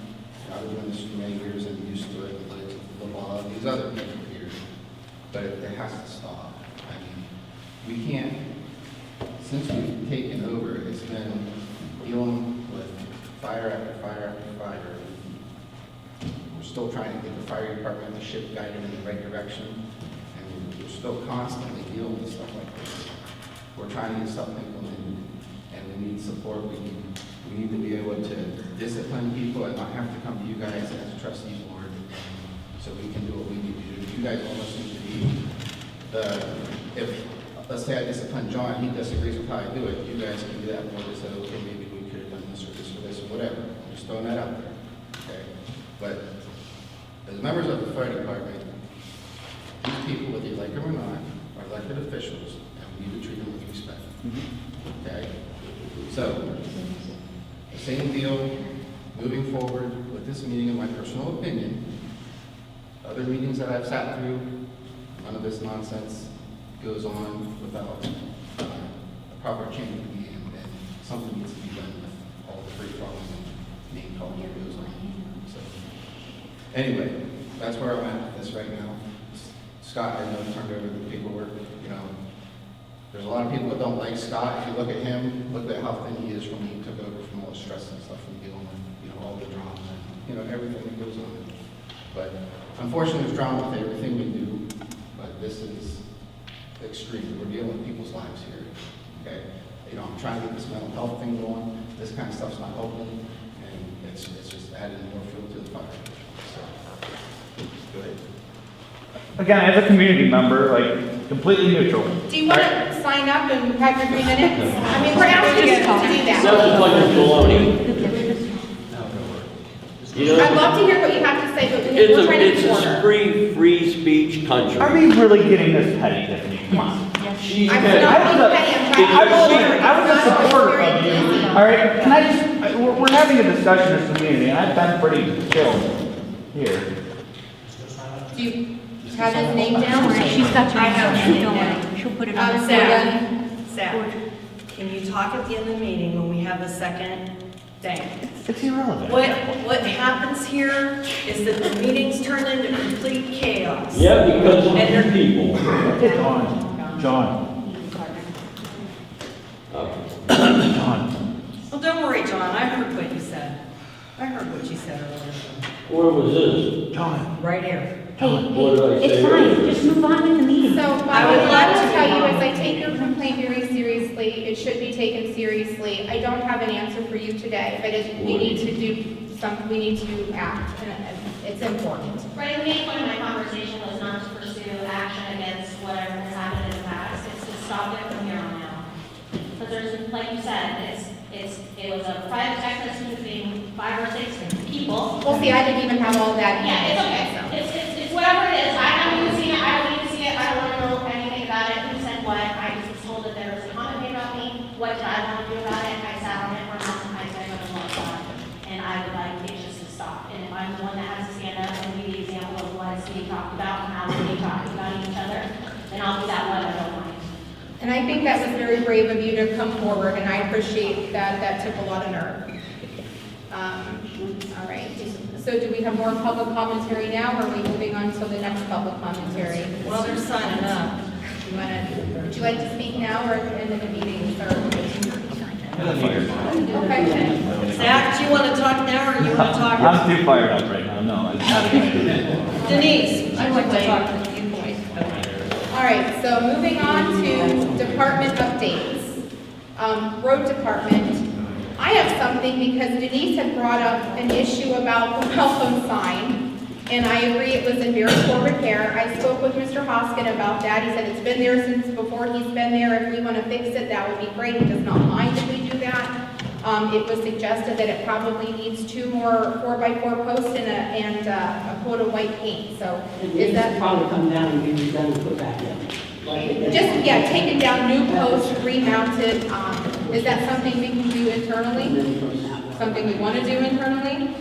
I've been doing this for many years and used to it, the law, these other people here. But it has to stop. I mean, we can't, since we've taken over, it's been dealing with fire after fire after fire. We're still trying to get the fire department, the ship guided in the right direction. And we're still constantly dealing with stuff like this. We're trying to get stuff implemented, and we need support. We need to be able to discipline people and not have to come to you guys as a trustee board, so we can do what we need to do. You guys almost need to be if, let's say I discipline John, he disagrees with how I do it, you guys can do that more to say, okay, maybe we could have done this or this or this or whatever. I'm just throwing that out there, okay? But as members of the fire department, these people, whether you like them or not, are elected officials, and we need to treat them with respect. Okay? So, the same deal, moving forward with this meeting, in my personal opinion, other meetings that I've sat through, none of this nonsense goes on without a proper chain of command, and something needs to be done with all the free falling and name calling that goes on. So, anyway, that's where I'm at with this right now. Scott, I know, turned over the paperwork, you know. There's a lot of people that don't like Scott. If you look at him, look at how thin he is when he took over from all the stress and stuff from dealing with, you know, all the drama and, you know, everything that goes on. But unfortunately, there's drama with everything we do, but this is extreme. We're dealing with people's lives here, okay? You know, I'm trying to get this mental health thing going. This kind of stuff's not helping, and it's just adding more fuel to the fire. So, go ahead. Again, as a community member, like, completely neutral. Do you want to sign up and have your 3 minutes? I mean, we're asking you to do that. Sounds like a baloney. You know, I'd love to hear what you have to say, but we're trying to it's be a order. free speech country. Are we really getting this petty, Tiffany? Come on. She's I'm petty. not being petty, I'm trying to be order. I was a supporter of you. All right, can I just, we're having a discussion as a community, and I've been pretty chill here. Do you have his name down? She's got your I have name, it don't down. worry, she'll put it on. So Sam, then, Sam, can you talk at the end of the meeting when we have the second thing? It's irrelevant. What happens here is that the meetings turn into complete chaos. Yeah, because of And you people. John. Well, don't worry, John, I heard what you said. I heard what you said earlier. Where was this? John. Right here. Hey, What did I hey, say it's fine, earlier? just move on with the meeting. so I I would would like love to to tell you move is on. I take your complaint very seriously. It should be taken seriously. I don't have an answer for you today, but we need to do something, we need to act, and it's important. Right, the main point of my conversation was not to pursue action against whatever has happened in the past, it's to stop it from here on out. Because there's, like you said, it was a private text message between 5 or 6 people. Well, see, I didn't even have all that. Yeah, it's okay, it's whatever it is, I haven't even seen it, I don't need to see it, I don't want to know anything about it, who said what, I just was told that there was a comment made about me, what did I want to do about it, I sat on it for a month, I said I'm going to look on it, and I would like it just to stop, and if I'm the one that has to stand up and be the example of what is being talked about and how we're being talked about each other, then I'll be that one, I don't mind. And I think that was very brave of you to come forward, and I appreciate that. That took a lot of nerve. All right. So do we have more public commentary now, or are we moving on to the next public commentary? Well, they're signing up. Would you like to speak now or at the end of the meeting, sir? Okay. Zach, do you want to talk now or you want to talk? I'm too fired up right now, no. I just have to- Denise, would you like to talk to the viewpoint? All right, so moving on to department updates. Road department, I have something because Denise had brought up an issue about the welcome sign, and I agree it was in very poor repair. I spoke with Mr. Hoskin about that. He said it's been there since before he's been there. If we want to fix it, that would be great. He does not mind if we do that. It was suggested that it probably needs 2 more 4x4 posts and a coat of white paint, so It is needs to that? probably come down and be redone and put back in. Just, yeah, taking down new posts, remounted, is that something we can do And internally? then from that one. Something we want to do internally?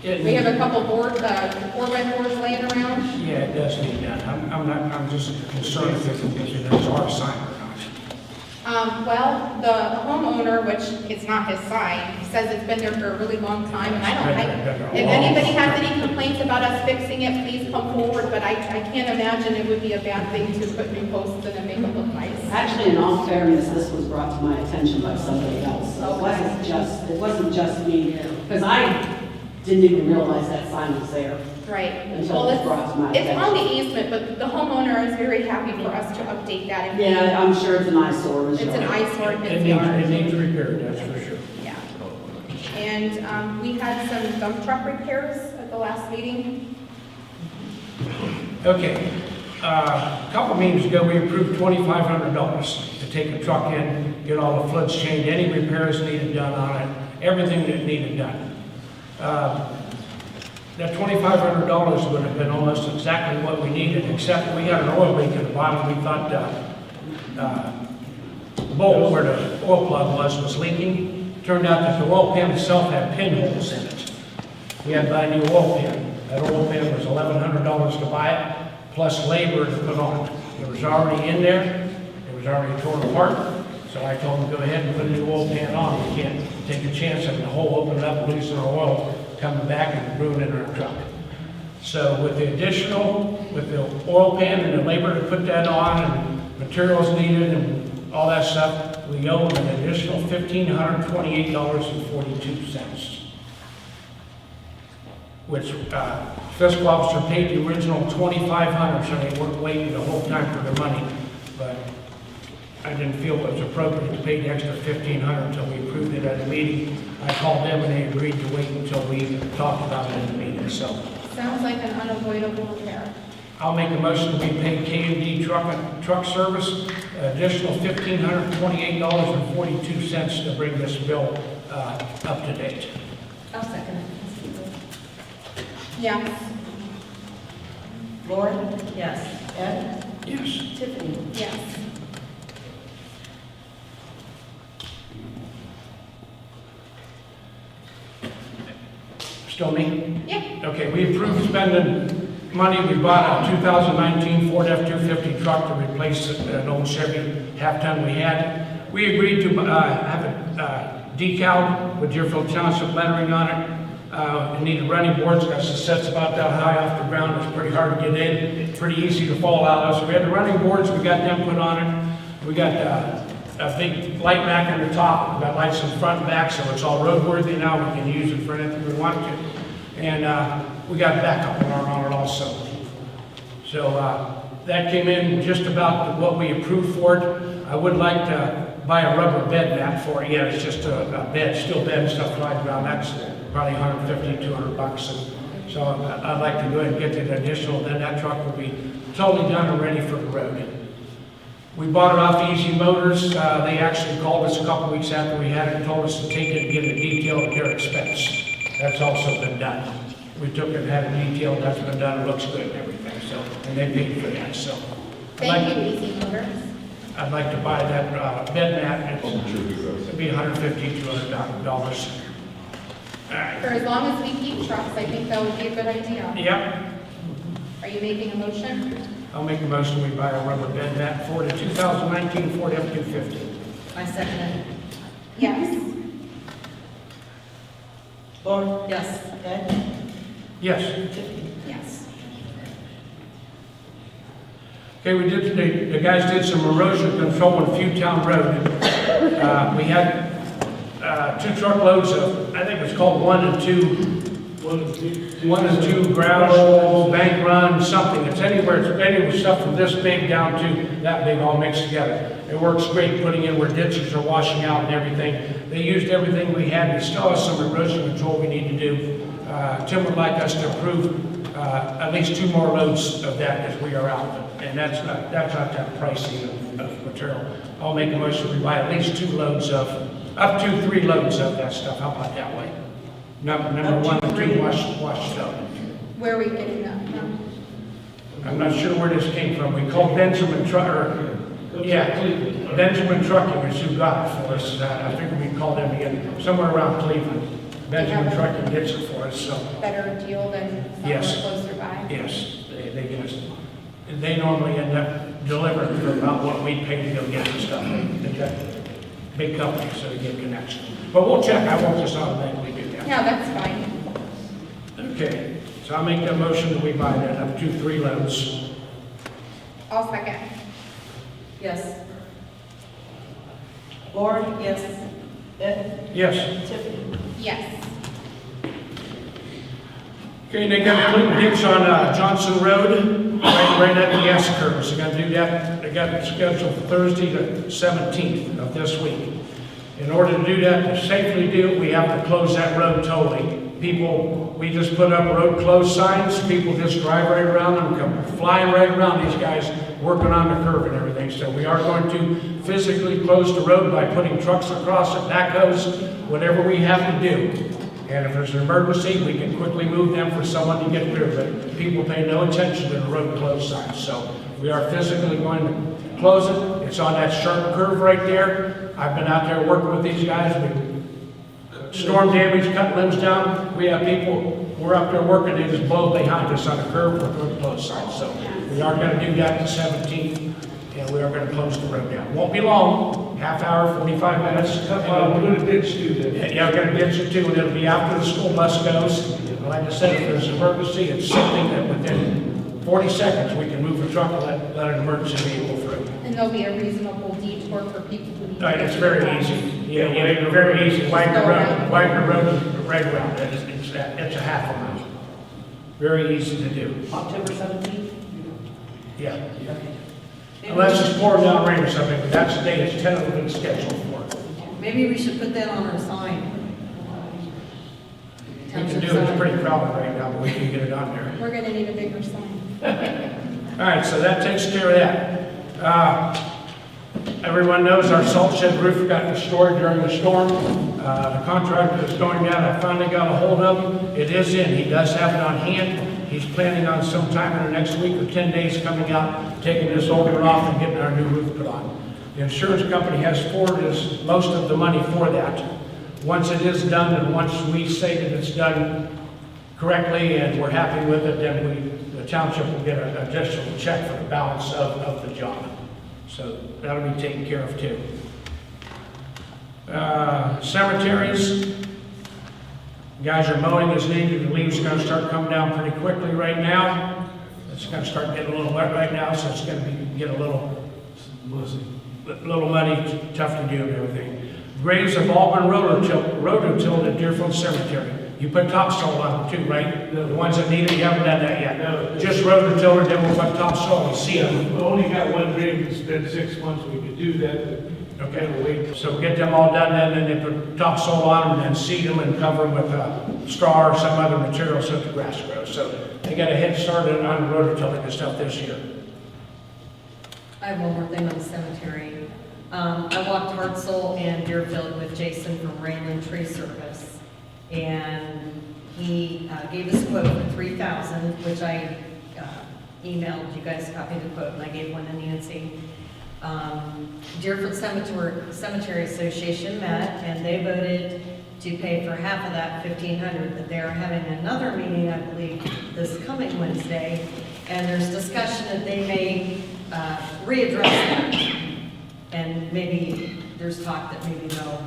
We have a couple board, 4x4s laying around. Yeah, it does need that. I'm just concerned if it's our sign or not. Well, the homeowner, which it's not his sign, says it's been there for a really long time, and if anybody has any complaints about us fixing it, please come forward, but I can't imagine it would be a bad thing to put new posts in and make them look nice. Actually, in all fairness, this was brought to my attention by somebody else. So it wasn't just me, because I didn't even realize that sign was there. Right. Until Well, it's brought to my it's on attention. the easement, but the homeowner is very happy for us to update that. and- Yeah, I'm sure it's an eyesore. It's an eyesore in It his needs, yard. it needs repaired, that's for sure. Yeah. And we had some dump truck repairs at the last meeting. Okay, a couple meetings ago, we approved $2,500 to take a truck in, get all the floods changed, any repairs needed done on it, everything that needed done. That $2,500 would have been almost exactly what we needed, except we had an oil leak at the bottom. We thought the bolt where the oil plug was leaking. Turned out that the oil pan itself had pinholes in it. We had to buy a new oil pan. That oil pan was $1,100 to buy it, plus labor to put on. It was already in there. It was already torn apart. So I told them, go ahead and put a new oil pan on. You can't take a chance having the hole open up, losing our oil, coming back and ruining our truck. So with the additional, with the oil pan and the labor to put that on and materials needed and all that stuff, we owe them an additional $1,528.42. Which fiscal officer paid the original $2,500, so they weren't waiting the whole time for their money. But I didn't feel it was appropriate to pay the extra $1,500 until we approved it at the meeting. I called them and they agreed to wait until we talked about it in the meeting, so. Sounds like an unavoidable repair. I'll make a motion that we pay K&D truck service additional $1,528.42 to bring this bill up to date. I'll second it. Yes. Lauren? Yes. Ed? Yes. Tiffany? Yes. Still me? Yeah. Okay, we approved spending money. We bought a 2019 Ford F-250 truck to replace an old Chevy half-ton we had. We agreed to have it decaled with Deerfield Township lettering on it. It needed running boards, got some sets about that high off the ground. It's pretty hard to get in, pretty easy to fall out of. So we had the running boards, we got them put on it. We got a big light back on the top. We got lights in front and back, so it's all roadworthy now. We can use it for anything we want to. And we got backup alarm on it also. So that came in just about what we approved for it. I would like to buy a rubber bed mat for it. Yeah, it's just a bed, steel bed and stuff flying around. That's probably $150, $200. So I'd like to go ahead and get it additional. Then that truck will be totally done and ready for the road. We bought it off Easy Motors. They actually called us a couple weeks after we had it and told us to take it and get it detailed at their expense. That's also been done. We took it and had it detailed. That's been done. It looks good and everything. So, and they paid for that. So, Thank you, Easy Motors. I'd like to buy that bed mat. It'd be $150, $200. All right. For as long as we keep trucks, I think that would be a good idea. Yep. Are you making a motion? I'll make a motion we buy a rubber bed mat for the 2019 Ford F-250. I second it. Yes. Lauren? Yes. Ed? Yes. Tiffany? Yes. Okay, the guys did some erosion control on Fewtown Road. We had 2 truckloads of, I think it's called 1 and 2 gravel, bank run, something. It's anywhere, it's anywhere stuff from this big down to that big all mixed together. It works great putting in where ditches are washing out and everything. They used everything we had. We still have some erosion control we need to do. Tim would like us to approve at least 2 more loads of that as we are out. And that's not that pricey of material. I'll make a motion we buy at least 2 loads of, up to 3 loads of that stuff. How about that way? Number 1 and 2 washed up. Where are we getting that from? I'm not sure where this came from. We called Benjamin Benjamin Trucking is who got it for us. I figured we'd call them again, somewhere around Cleveland. Benjamin Trucking gets it for us, so. Better deal than somewhere Yes. closer by? Yes, they get us, they normally end up delivering for about what we pay to go get the stuff. They've got big companies, so they get connection. But we'll check, I won't just automatically do that. No, that's fine. Okay, so I'll make that motion that we buy that up to 3 loads. I'll second. Yes. Lauren? Yes. Ed? Yes. Tiffany? Yes. Okay, they got to put a ditch on Johnson Road, right at the S curve. So they got to do that. They got it scheduled for Thursday the 17th of this week. In order to do that, to safely do it, we have to close that road totally. People, we just put up road closed signs. People just drive right around them, come flying right around these guys working on the curve and everything. So we are going to physically close the road by putting trucks across it, backhoes, whatever we have to do. And if there's an emergency, we can quickly move them for someone to get rid of it. People pay no attention to the road closed signs. So we are physically going to close it. It's on that sharp curve right there. I've been out there working with these guys. We storm damage, cut limbs down. We have people, we're up there working, they just blow behind us on the curve for road closed signs. So we are going to do that the 17th, and we are going to close the road down. Won't be long. half hour, 45 minutes. Well, we're gonna ditch too then. Yeah, we're gonna ditch it too, and it'll be after the school bus goes. And like I said, if there's an emergency, it's something that within 40 seconds, we can move a truck and let an emergency vehicle through. And there'll be a reasonable detour for people who need to. Right, it's very easy. Yeah, very easy. Wipe the road right around. It's a half a mile. Very easy to do. October 17th? Yeah. Unless it's pouring down rain or something, but that's the day it's tentatively scheduled for. Maybe we should put that on our sign. We can do it, it's pretty crowded right now, but we can get it on there. We're gonna need a bigger sign. All right, so that takes care of that. Everyone knows our salt shed roof got destroyed during the storm. The contractor is going down, I finally got a hold of him. It is in, he does have it on hand. He's planning on sometime in the next week or 10 days coming out, taking this old one off and getting our new roof put on. The insurance company has forwarded us most of the money for that. Once it is done, and once we say that it's done correctly and we're happy with it, then the township will get an additional check for the balance of the job. So that'll be taken care of too. Cemeteries, guys are mowing as needed. The leaves are going to start coming down pretty quickly right now. It's going to start getting a little wet right now, so it's going to get a little muddy, tough to do and everything. Graves have all been rototilled at Deerfield Cemetery. You put topsoil on them too, right? The ones that need it, you haven't done that yet. No. Just rototiller, then we'll put topsoil and seed them. We only got one grave, it's been 6 months, we could do that. Okay, so get them all done then, and then put topsoil on them, and then seed them and cover them with straw or some other material so that the grass grows. So they got a head start on rototilling and stuff this year. I have one more thing on the cemetery. I walked Hartsel and Deerfield with Jason from Rainland Tree Service, and he gave us a quote for $3,000, which I emailed you guys a copy of the quote, and I gave one to Nancy. Deerfield Cemetery Association met, and they voted to pay for half of that, $1,500, but they're having another meeting, I believe, this coming Wednesday, and there's discussion that they may readdress that. And maybe there's talk that maybe they'll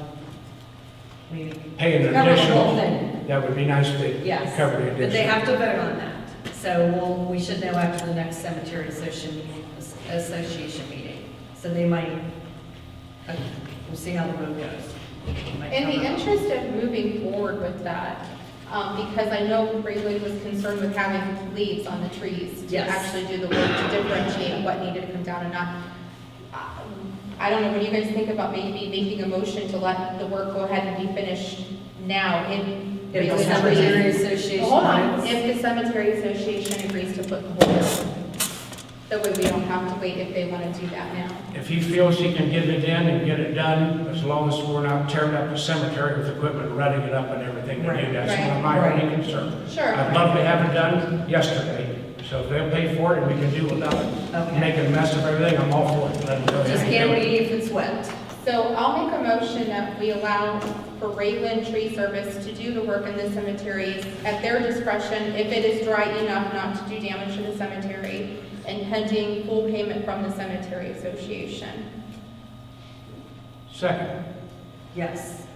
Pay an cover the additional, whole thing. that would be nice if they Yes, cover the additional. but they have to vote on that. So we should know after the next cemetery association meeting. So they might, we'll see how the vote goes. Might In the cover it. interest of moving forward with that, because I know Raywood was concerned with having leaves on the trees to Yes. actually do the work to differentiate what needed to come down and not. I don't know, what do you guys think about maybe making a motion to let the work go ahead and be finished now if If the Raywood cemetery agrees? association. Hold on, votes. if the cemetery association agrees to put the whole bill. That way we don't have to wait if they want to do that now. If he feels he can get it in and get it done, as long as we're not tearing up the cemetery with equipment, running it up and everything to do, that's one of my Right. only concerns. Sure. I'd love to have it done yesterday, so if they'll pay for it and we can do without Okay. making a mess of everything, I'm all for it. Let them go ahead Just and do can't it. wait if it's wet. So I'll make a motion that we allow for Rayland Tree Service to do the work in the cemeteries at their discretion if it is dry enough not to do damage to the cemetery, and pending full payment from the cemetery association. Second. Yes,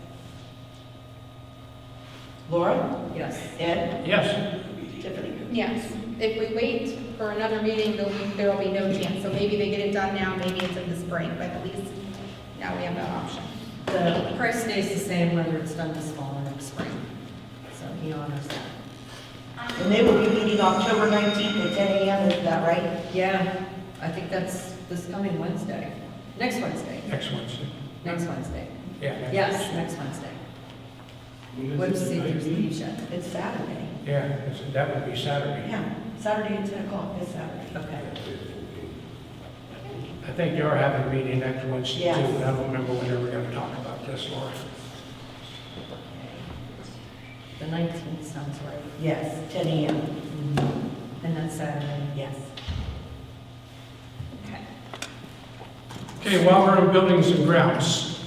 Laura? yes. Ed? Yes. Tiffany? Yes, if we wait for another meeting, there will be no chance. So maybe they get it done now, maybe it's in the spring, but at least now we have that option. The price stays the same whether it's done this fall or next spring. So he honors that. And they will be meeting October 19th at 10 a.m., is that right? Yeah, I think that's this coming Wednesday. Next Wednesday. Next Wednesday. Next Wednesday. Yeah. next Yes, Wednesday. next Wednesday. Let's see if there's leaves yet. It's Saturday. Yeah, that would be Saturday. Yeah, Saturday at 10 o'clock, it's Saturday. Okay. I think you are having a meeting next Wednesday Yes. too, but I don't remember when we're going to talk about this, Laura. The 19th sounds right. Yes, 10 a.m. And that's Saturday. Yes. Okay. Okay, while we're in buildings and grounds,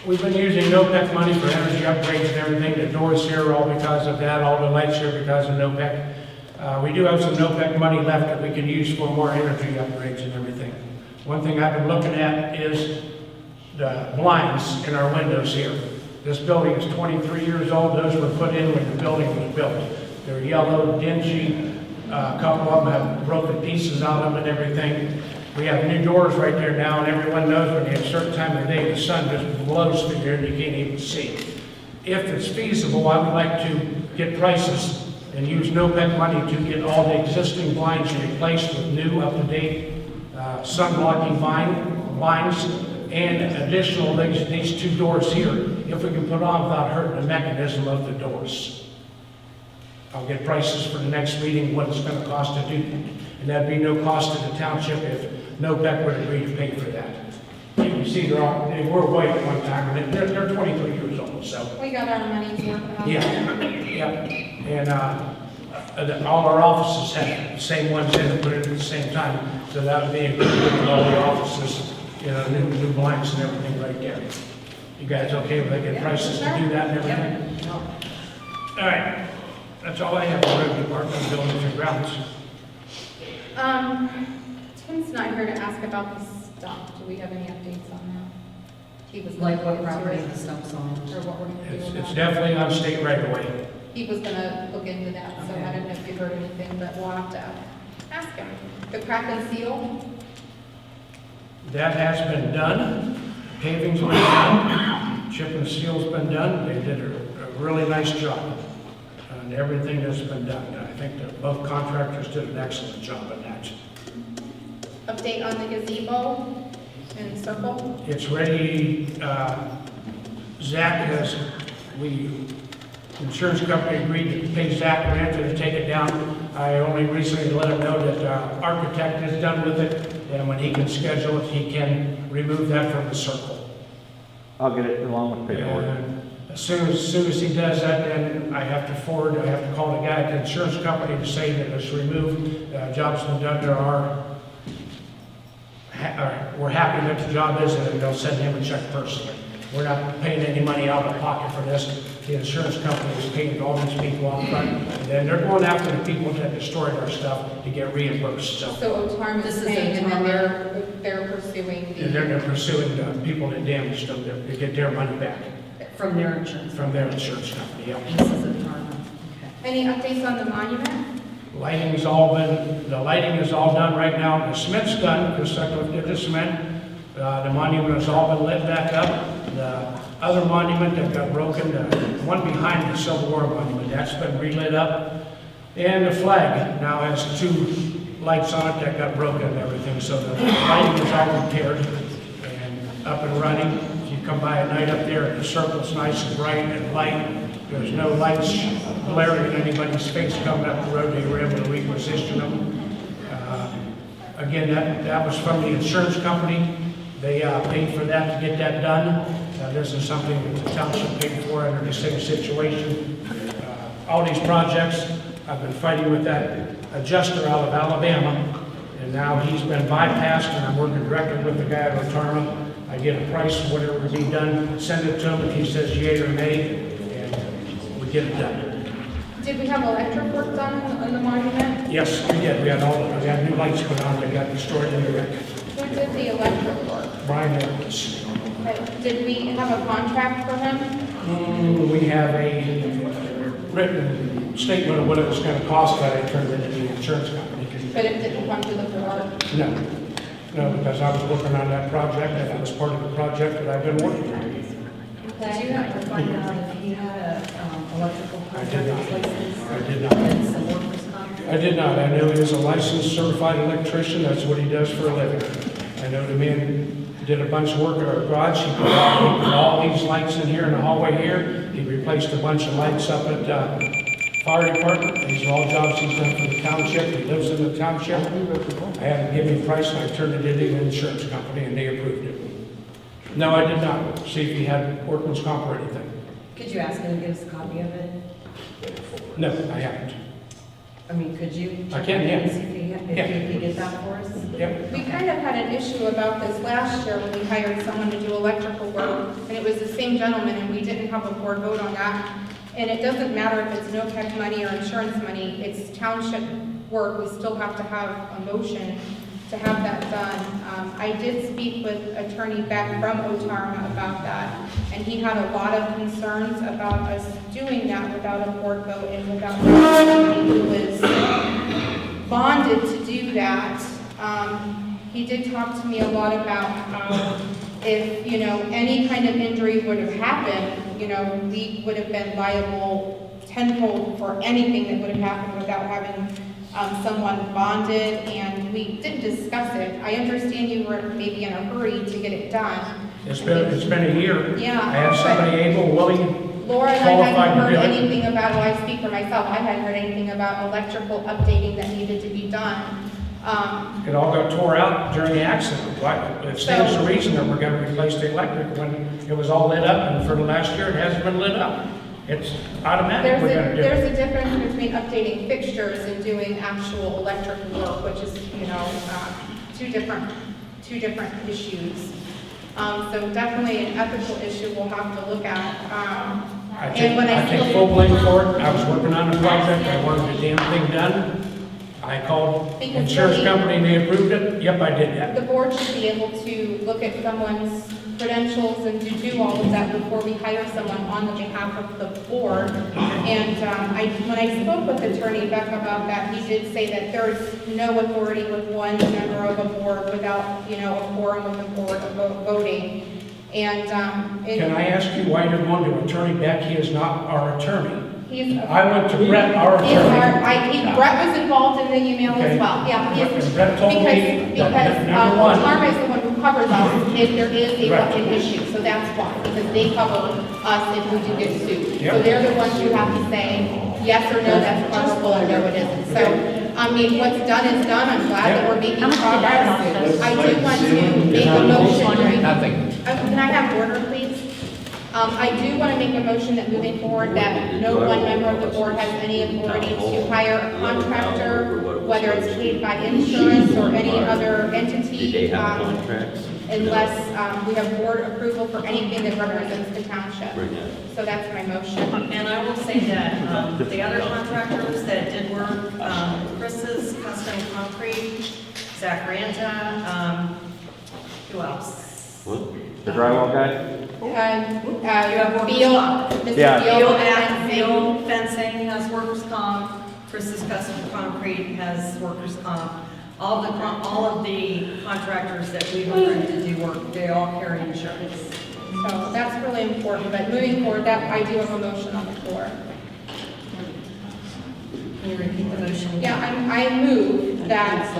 we've been using NOPEC money for energy upgrades and everything. The doors here are all because of that, all the lights here because of NOPEC. We do have some NOPEC money left that we can use for more energy upgrades and everything. One thing I've been looking at is the blinds in our windows here. This building is 23 years old. Those were put in when the building was built. They're yellow, dingy. A couple of them have broken pieces out of them and everything. We have new doors right there now, and everyone knows when at a certain time of the day, the sun just blows through there and you can't even see. If it's feasible, I would like to get prices and use NOPEC money to get all the existing blinds replaced with new, up-to-date sun-blocking blinds and additional these two doors here, if we can put on without hurting the mechanism of the doors. I'll get prices for the next meeting, what it's going to cost to do, and that'd be no cost to the township if NOPEC would agree to pay for that. You can see they were white at one time, and they're 23 years old, so. We got our money's worth out. Yeah, and all our offices have the same ones in and put it at the same time, so that would be a good look at all the offices, you know, new blinds and everything right there. You guys okay with getting prices to do that and everything? All right, that's all I have for road department, buildings and grounds. Tim's not here to ask about the stop. Do we have any updates on that? He was Like what gonna look property into the stop's on? it, or what we're gonna do It's about it. definitely on state right away. He was gonna look into that, so Okay. I don't know if you heard anything, but we'll have to ask him. The crack and seal, That has been done. Paving's been done. Chip and seal's been done. They did a really nice job on everything that's been done. I think that both contractors did an excellent job on that. update on the gazebo in Circle. It's ready. Zach insurance company agreed to pay Zach rent to take it down. I only recently let him know that architect is done with it, and when he can schedule it, he can remove that from the Circle. I'll get it along with paperwork. And as soon as he does that, then I have to call the guy at the insurance company to say that it's removed, job's been done. We're happy that the job is, and they'll send him a check personally. We're not paying any money out of pocket for this. The insurance company is paying all these people up front, and then they're going after the people that destroyed our stuff to get reimbursed, so. So Otarm This is is paying, and then Otarma. they're pursuing And they're pursuing the people that damaged them to get their money back From their insurance. from their insurance company, yeah. This is a Tarma. Okay. Any updates on the monument? The lighting is all done right now. The cement's done, because Sutcliffe did the cement. The monument has all been lit back up. The other monument that got broken, the one behind the Civil War monument, that's been relit up. And the flag now has two lights on it that got broken and everything, so the lighting is all repaired and up and running. If you come by at night up there, the circle's nice and bright and light. There's no lights glaring in anybody's face coming up the road. They were able to reposition them. Again, that was from the insurance company. They paid for that to get that done. This is something that the township paid for under the same situation. All these projects, I've been fighting with that adjuster out of Alabama, and now he's been bypassed, and I'm working directly with the guy at Otarma. I get a price, whatever will be done, send it to him, and he says yea or nay, and we get it done. Did we have electric work done on the monument? Yes, we did. We had new lights put on that got destroyed in the wreck. Who did the electric work? Brian Evans. Did we have a contract for him? We have a written statement of what it was going to cost, but I turned it into the insurance company. But it didn't come to the board? No, because I was working on that project, and that was part of the project that I've been working on. Did you have to find out if he had a electrical I did not. contractor's license? I did not. And some workers' comp? I did not. I know he is a licensed certified electrician. That's what he does for a living. I know the man did a bunch of work at our garage. He put all these lights in here in the hallway here. He replaced a bunch of lights up at fire department. These are all jobs he's done for the township. He lives in the township. I had him give me a price, and I turned it into the insurance company, and they approved it. No, I did not see if he had workman's comp or anything. Could you ask him to give us a copy of it? No, I haven't. I mean, could you? I can, yeah. See if he could get that for us? Yep. We kind of had an issue about this last year when we hired someone to do electrical work, and it was the same gentleman, and we didn't have a board vote on that. And it doesn't matter if it's NOPEC money or insurance money, it's township work, we still have to have a motion to have that done. I did speak with Attorney Beck from Otarma about that, and he had a lot of concerns about us doing that without a board vote and without having somebody who was bonded to do that. He did talk to me a lot about how if, any kind of injury would have happened, we would have been liable tenfold for anything that would have happened without having someone bonded, and we did discuss it. I understand you were maybe in a hurry to get it done. It's been a year. Yeah. I have somebody able, willing, Laura and I qualified hadn't to heard do it. anything about, well, I speak for myself, I hadn't heard anything about electrical updating that needed to be done. It all got tore out during the accident. It stands to reason that we're gonna replace the electric when it was all lit up, and for the last year, it hasn't been lit up. It's automatic we're gonna do it. There's a difference between updating fixtures and doing actual electric work, which is, two different issues. So definitely an ethical issue we'll have to look at. I take full blame for it. I was working on a project, I wanted the damn thing done. I called the Because insurance really- company and they approved it. Yep, I did that. The board should be able to look at someone's credentials and to do all of that before we hire someone on the behalf of the board. And when I spoke with Attorney Beck about that, he did say that there's no authority with one member of a board without, a quorum with the board voting. And Can I ask you why you're going to Attorney Beck? He is not our attorney. he's. I went to Brett, our attorney. Brett was involved in the email Okay. as well. Yeah, he is. And Brett told me that number one. Otarma is the one who covers us if there is a Right. budget issue, so that's why, because they cover us if we do get sued. So Yep. they're the ones who have to say yes or no, that's coverable, or no, it isn't. So, what's done is done, I'm glad that we're making How much did that progress. cost us? I do want to make a motion. Nothing. Can I have order, please? I do want to make a motion that moving forward, that no one member of the board has any authority to hire a contractor, whether it's paid by insurance or any other Did they entity, have contracts? unless we have board approval for anything that represents the township. Bring that. So that's my motion. And I will say that the other contractors that did work, Chris's Custom Concrete, Zach Ranta, who else? What? The drywall guy? Beal, Yeah. Mr. Field Beal, and and Field Fencing has workers' comp, Chris's Custom Concrete has workers' comp. All of the contractors that we've approved to do work, they all carry insurance. So that's really important, but moving forward, that I do have a motion on the floor. Can you repeat the motion? Yeah, I move that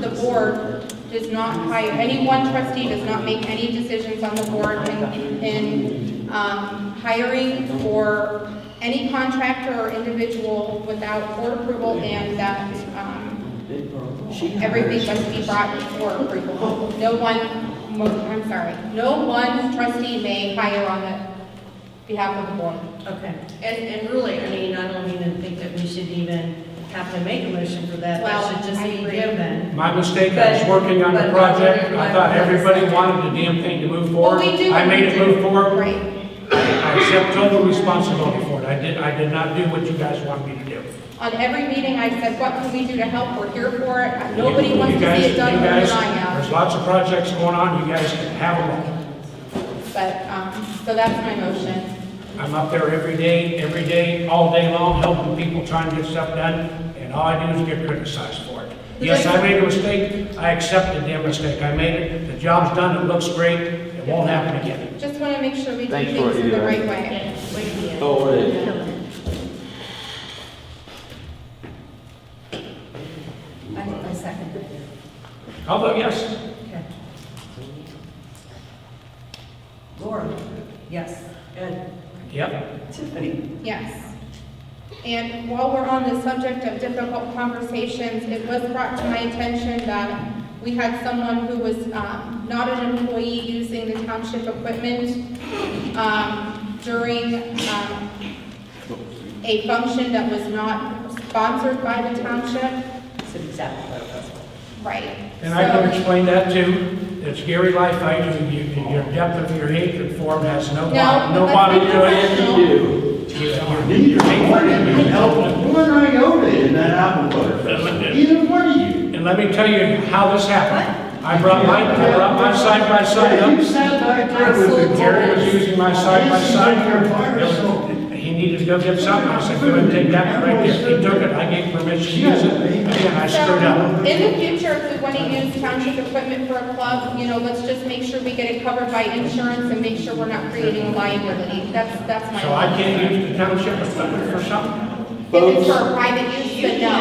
the board does not hire, any one trustee does not make any decisions on the board in hiring for any contractor or individual without board approval, and that everything must be brought before approval. No one trustee may hire on the behalf of the board. Okay, and really, I don't even think that we should even have to make a motion for that. Well, That should just I be agree. given. My mistake, I was working on the But- project. I thought everybody wanted the damn thing to move forward. Well, we do. I made it move forward. Right. I accept total responsibility for it. I did not do what you guys wanted me to do. On every meeting, I said, what can we do to help? We're here for it. Nobody wants You to guys- see it done you more than guys- I am. There's lots of projects going on. You guys can have them all. But, so that's my motion. I'm up there every day, all day long, helping people trying to get stuff done, and all I do is get criticized for it. Yes, I made a mistake, I accept the damn mistake, I made it, the job's done, it looks great, it won't happen again. Just want to make sure we do Thanks for things what in you the do. right way. Oh, it is. I second it. I'll vote yes. Okay. Laura? Yes. Ed? Yep. Tiffany? Yes. And while we're on the subject of difficult conversations, it was brought to my attention that we had someone who was not an employee using the township equipment during a function that was not sponsored by the township. That's exactly what it was. Right. And I can So- explain that too. It's Gary Life, your depth of your hatred for him has no No, bottom let's be to it. professional. Your hatred is Help, one iota in that apple butter festival. Either one of you. And let me tell you how this happened. I brought my side-by-side up. You sat back there with the Gary was using my Your side-by-side. fire, so. He needed to go get something. I said, go ahead and take that right there. He took it. I gave permission to use it. Again, I screwed up. In the future, if we want to use township equipment for a club, let's just make sure we get it covered by insurance and make sure we're not creating a liability. That's my. So I can't use the township equipment for something? If it's for private use, then no.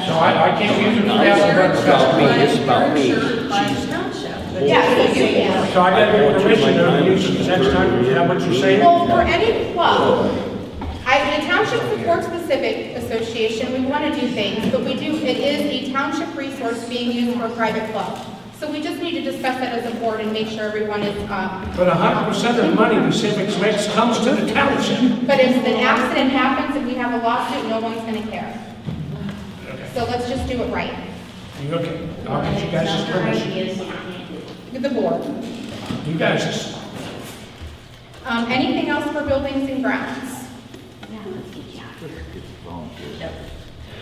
So I can't use it for It's about me, that? it's about me. Insured by the township. Yeah, so you can. So I got to get permission to use it next time? Is that what you're saying? Well, for any club, the township supports the Civic Association, we want to do things, but it is a township resource being used for a private club. So we just need to discuss that as a board and make sure everyone is, But 100% of the money the Civics makes comes to the township. but if an accident happens and we have a lawsuit, no one's going to care. So let's just do it right, You okay? I'll get you guys' permission. with the board. You guys, Anything else for buildings and grounds?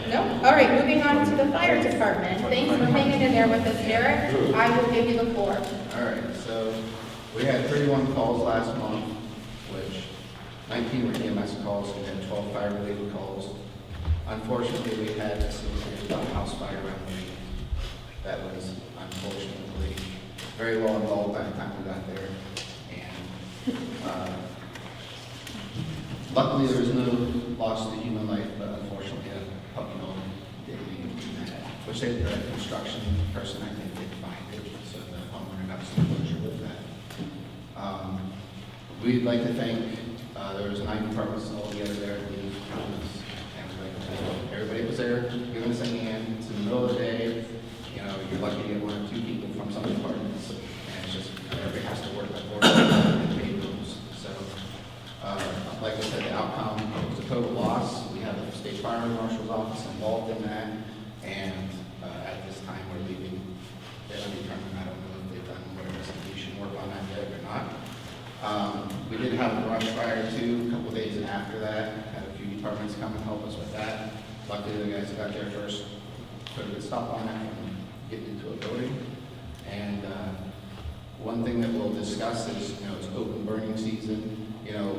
No? All right, moving on to the fire department. Thanks for hanging in there with us, Derek. I will give you the floor. All right, so we had 31 calls last month, which 19 were EMS calls, we had 12 fire-related calls. Unfortunately, we had a significant house fire around the week. That was unfortunately very low involved by the time we got there. And luckily, there was no loss to human life, but unfortunately, a puppy dog did leave, which they, the construction person, I think, did find it, so the homeowner got some closure with that. We'd like to thank, there was 9 departments all together there, I believe, and we'd like to thank everybody that was there, giving us a hand. It's in the middle of the day, you're lucky to get 1 or 2 people from some departments, and it's just, everybody has to work by 4 and pay rules, so. Like I said, the outcome was a total loss. We have the state fire marshal's office involved in that, and at this time, we're leaving. They're determined, I don't know if they've done whatever investigation work on that yet or not. We did have a brush fire too, a couple days after that. Had a few departments come and help us with that. Luckily, the guys that got there first put a good stop on that from getting into a building. And one thing that we'll discuss is, it's open burning season.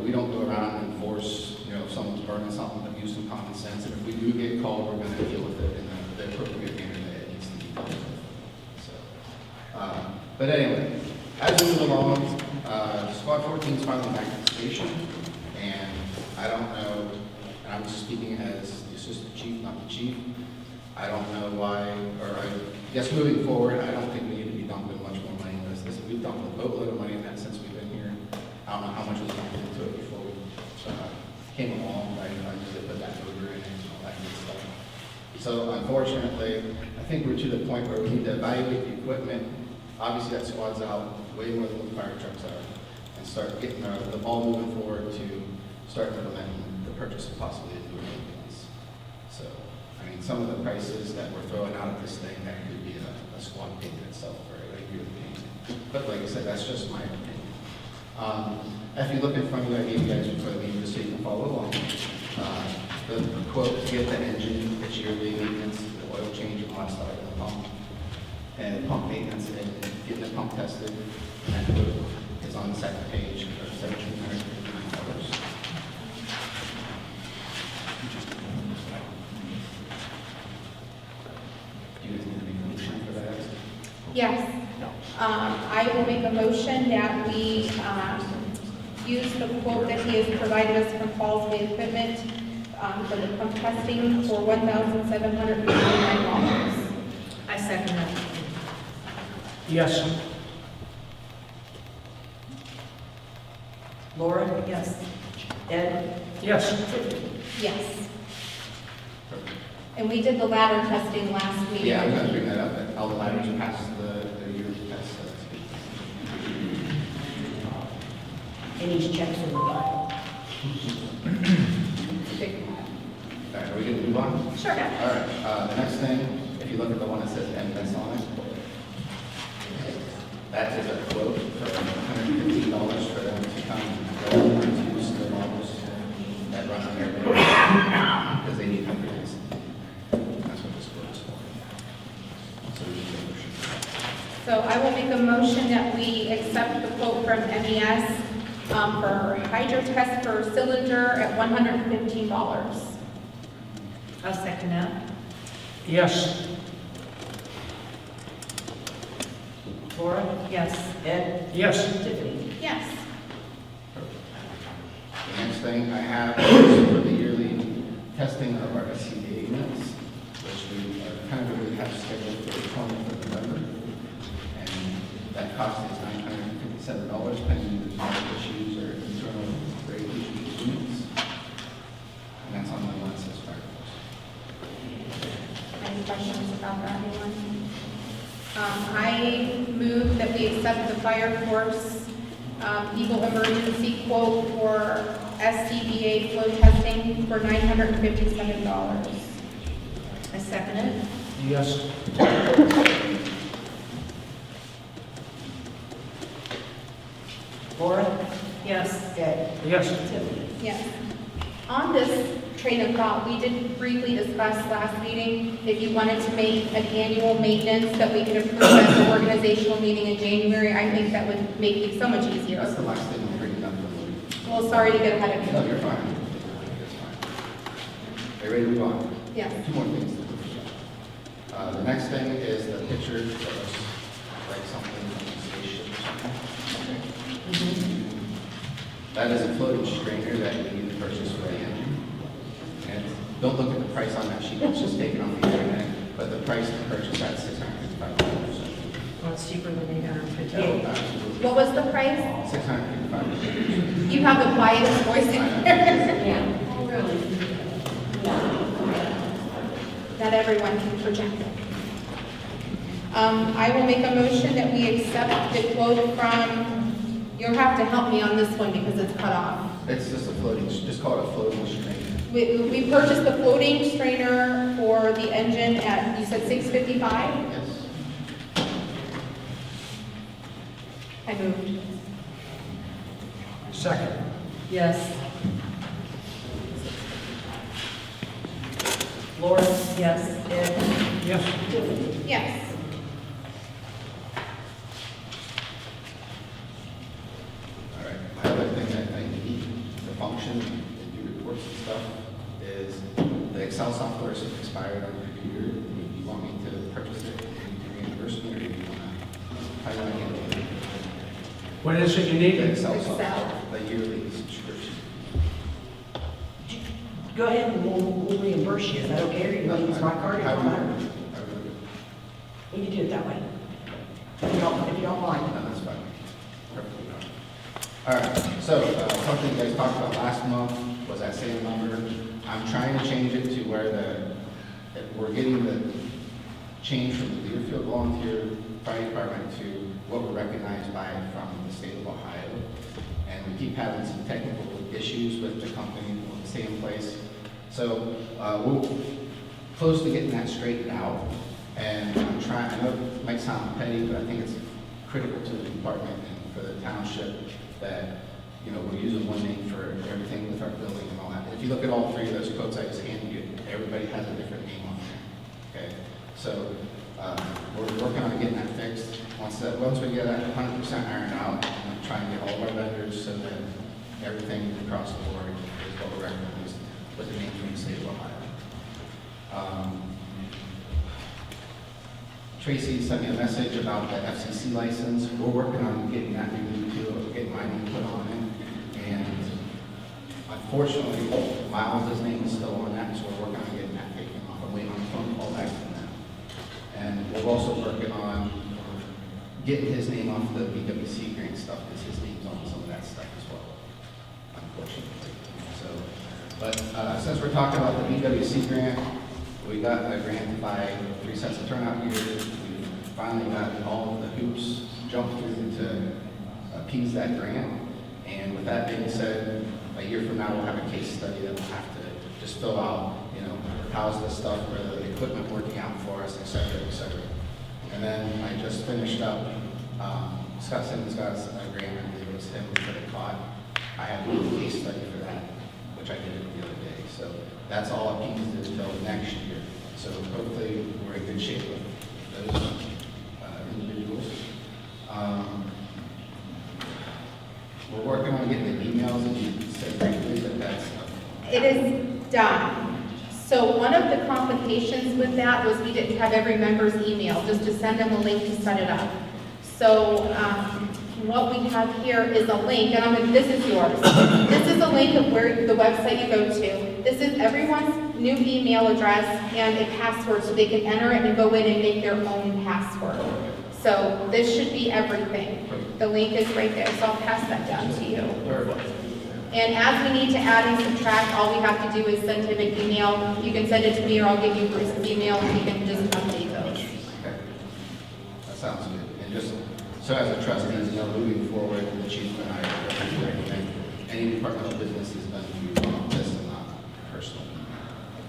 We don't go around and enforce, if someone's burning something, but use some common sense. And if we do get called, we're going to deal with it in the appropriate manner that it needs to be dealt with. So, but anyway, as we move along, Squad 14 is finally back at the station. And I don't know, and I'm just speaking as the assistant chief, not the chief. I don't know why, or I guess moving forward, I don't think we need to be dumping much more money into this. We've dumped a boatload of money in that since we've been here. I don't know how much was dumped into it before we came along, but I know they put that motor in it and all that good stuff. So unfortunately, I think we're to the point where we need to evaluate the equipment. Obviously, that squad's out way more than the fire trucks are, and start getting the ball moving forward to start implementing the purchase of possibly a new ambulance. So, some of the prices that we're throwing out at this thing, that could be a squad paint in itself, or a year paint. But like I said, that's just my opinion. If you look in front of you, I gave you guys before the meeting, just so you can follow along. The quote to get the engine, its yearly maintenance, the oil change, and all that stuff, the pump, and pump maintenance, and getting the pump tested. And that quote is on the second page for $1,759. Do you guys need to make a motion for that? Yes. I will make a motion that we use the quote that he has provided us from Paul's Way Equipment for the pump testing for $1,759. I second that. yes. Laura? Yes. Ed? Yes. Yes. And we did the ladder testing last week. Yeah, I'm going to bring that up, that all the ladders are past the yearly test. And he's checked in the file. All right, are we going to move on? Sure. All right, the next thing, if you look at the one that says MS on it, that is a quote for $115 for them to come and use the models that run on their because they need companies. That's what this quote is for. make a motion that we accept the quote from MES for hydro test per cylinder at $115. I'll second that. Yes. Laura? Yes. Ed? Yes. Tiffany? Yes. The next thing I have is for the yearly testing of our SCBA units, which we are kind of really have scheduled for the 20th of November. And that cost is $957, pending there's no issues or internal rate issues with units. And that's on the one that says fire force. Any questions about that, anyone? I move that we accept the fire force Eagle emergency quote for SCBA flow testing for $957. I second it. Yes. Laura? Yes. Ed? Yes. Tiffany? Yes. On this train of thought, we did briefly discuss last meeting if you wanted to make an annual maintenance that we could approve at the organizational meeting in January. I think that would make it so much easier. That's the last thing we're bringing up for the week. Well, sorry to get ahead of No, you. you're fine. It's fine. Are you ready to move on? Yes. Two more things to do. The next thing is the picture that looks like something from the spaceship or something. That is a floating strainer that we need to purchase for the engine. And don't look at the price on that sheet, it's just taken off the internet, but the price to purchase that is $655. Well, it's cheaper than Oh, $858. absolutely. What was the price? $655. You have the quietest voice in here. Yeah. Oh, really? Not everyone can project it. I will make a motion that we accept the quote from, you'll have to help me on this one because it's cut off. It's just a floating, just call it a floating strainer. We purchased the floating strainer for the engine at, you said $655? Yes. I moved. Second. Yes. Laura? Yes. Ed? Yes. Tiffany? Yes. All right, my other thing that I need to function and do reports and stuff is the Excel software is expired on your computer. Do you want me to purchase it and reimburse me, or do you want to, how do I handle it? What is it you The need? Excel Excel. software, the yearly subscription. Go ahead and we'll reimburse you. Is that okay? Or you want to use my card? It I don't would- matter. I would- We can do it that way. If you don't mind. No, that's fine. Perfectly fine. All right, so something you guys talked about last month was that same number. I'm trying to change it to where we're getting the change from the Deerfield Volunteer Fire Department to what we're recognized by from the state of Ohio. And we keep having some technical issues with the company, will stay in place. So we're close to getting that straightened out. And I'm trying, I know it might sound petty, but I think it's critical to the department and for the township that, you know, we're using one name for everything with our building and all that. If you look at all three of those quotes I just handed you, everybody has a different name on there, okay? So, we're working on getting that fixed. Once we get that 100% ironed out, I'm gonna try and get all of our vendors so that everything across the board is what we're recognized with the name from the state of Ohio. Tracy sent me a message about the FCC license. We're working on getting that renewed too, getting my name put on it. And unfortunately, Miles' name is still on that, so we're working on getting that taken off. I'm waiting on a phone call back from them. And we're also working on getting his name off the BWC grant stuff, because his name's on some of that stuff as well, unfortunately. So, but since we're talking about the BWC grant, we got a grant to buy 3 sets of turnout gear. We finally got all of the hoops jumped through to appease that grant. And with that being said, a year from now, we'll have a case study that we'll have to just fill out, you know, how's this stuff, whether the equipment working out for us, et cetera, et cetera. And then I just finished up, Scott Simmons got us a grant, I believe it was him for the cot. I had to do a case study for that, which I did the other day. So that's all appeased until next year. So hopefully we're in good shape with those individuals. It is done. So one of the complications with that was we didn't have every member's email, just to send them a link to set it up. So what we have here is a link, and this is yours. This is a link of where the website you go to. This is everyone's new email address and a password, so they can enter it and go in and make their own password. So this should be everything. The link is right there, so I'll pass that down to you. And as we need to add and subtract, all we have to do is send him an email. You can send it to me, or I'll give you Bruce's email, and he can just update those. Okay. That sounds good. And just, so as a trustee, moving forward, the chief and I recommend any departmental business is done through office and not personal.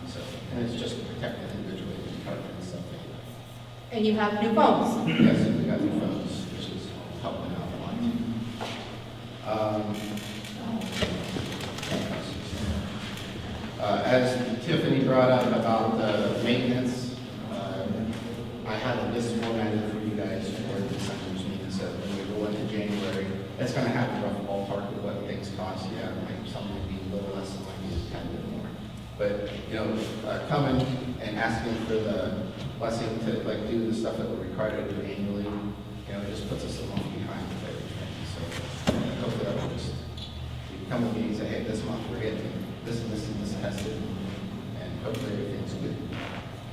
So, and it's just to protect the individual department and stuff. And you have new phones. Yes, we got new phones, which is helping out a lot. As Tiffany brought up about the maintenance, I have a list formatted for you guys for December's meeting, so when we go into January, it's gonna have a rough ballpark of what things cost, yeah, like some might be a little less, some might be a tiny bit more. But, coming and asking for the blessing to do the stuff that we're required to do annually, it just puts us a month behind with everything, so hopefully that will just, you come with me and say, hey, this month we're getting this and this and this tested, and hopefully everything's good.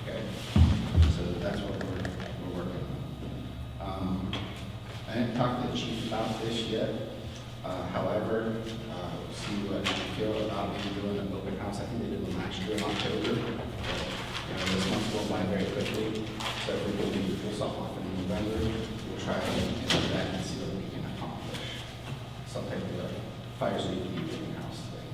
Okay, so that's what we're working on. I didn't talk to the chief about this yet. However, see what you feel about maybe doing an open house. I think they did one last year in October. This month's going by very quickly, so if we can maybe pull something off in November, we'll try to do that and see what we can accomplish. Some type of fire safety open house thing.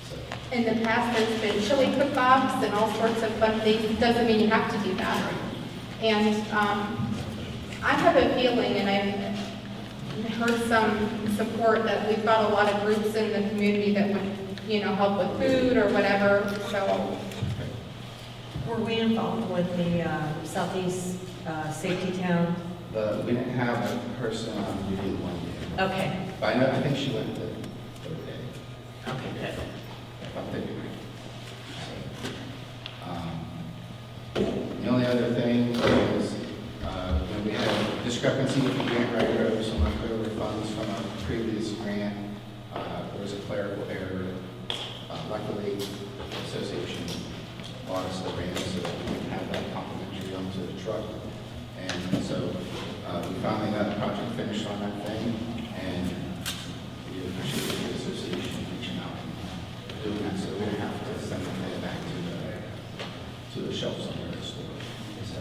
So. In the past, there's been chili cook-offs and all sorts of fun things. It doesn't mean you have to do that. And I have a feeling, and I've heard some support, that we've got a lot of groups in the community that would, help with food or whatever, so. Were we involved with the Southeast Safety Town? We didn't have a person on duty one day. Okay. But I think she went the third day. Okay, good. If I'm thinking right. The only other thing is, when we had a discrepancy with the grant writer of some unclear funds from a previous grant, there was a clerical error. Luckily, the association bought us the grant so that we can have that complimentary onto the truck. And so we finally got the project finished on that thing, and we appreciate the association reaching out and doing that, so we don't have to send it back to the shelf somewhere in the store. So,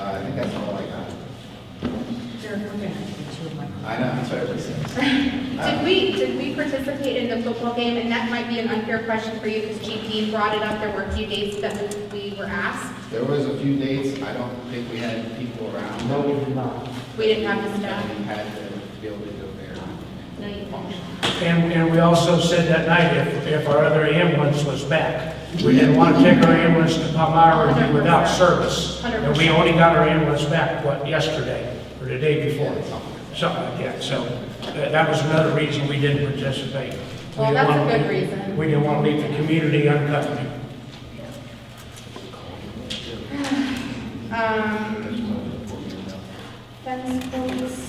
I think that's all I got. Derek, we're going to have to get you a microphone. I know, that's what everybody says. Did we participate in the football game? And that might be an unfair question for you, because Chief Dean brought it up. There were a few dates that we were asked. There was a few dates. I don't think we had people around. No, we did not. We didn't have the staff. We had to be able to go there. No, you didn't. And we also said that night, if our other ambulance was back, we didn't want to take our ambulance to Palmyra and be without service. 100%. And we only got our ambulance back, yesterday, or the day before, something like that. So that was another reason we didn't participate. Well, that's a good reason. We didn't want to leave the community uncovered. Fence posts.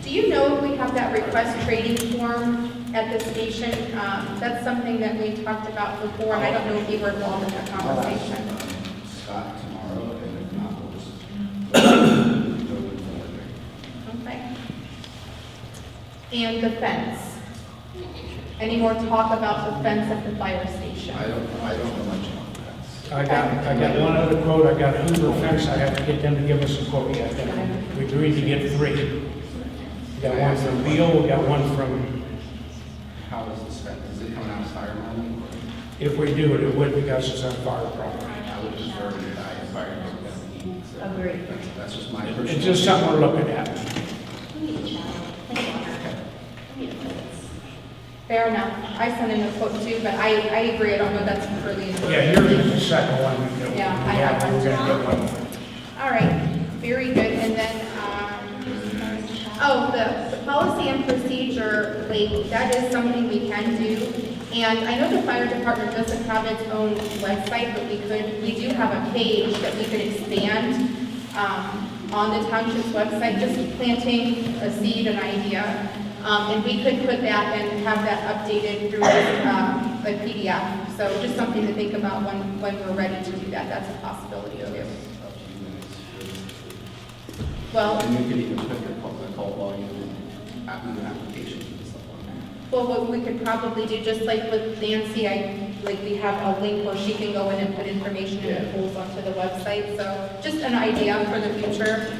Do you know if we have that request training form at the station? That's something that we talked about before, and I don't know if you were involved in that conversation. Scott tomorrow, and if not, we'll just go with the Okay. And the fence. Any more talk about the fence at the fire station? I don't know much about that. I got one other quote. I got Hoover Fence. I have to get them to give us a quote yet. We agreed to get 3. We got one from Beal, we got one from, How is this spent? Is it coming out of fire money? if we do it, it would, because it's on fire property. I would prefer to die in fire money. So Agreed. That's just my personal. It's just something we're looking at. Fair enough. I sent in a quote too, but I agree. I don't know if that's really. Yeah, yours is the second one. Yeah, I have one We're gonna get one. All right, very good. And then, the policy and procedure, like, that is something we can do. And I know the fire department doesn't have its own website, but we do have a page that we could expand on the township's website, just planting a seed, an idea. And we could put that and have that updated through a PDF. So just something to think about when we're ready to do that. That's a possibility too. Up to you, and it's- Well, And you could even put your call volume and applications and stuff like that. well, what we could probably do, just like with Nancy, we have a link where she can go in and put information and it pulls onto the website. So just an idea for the future.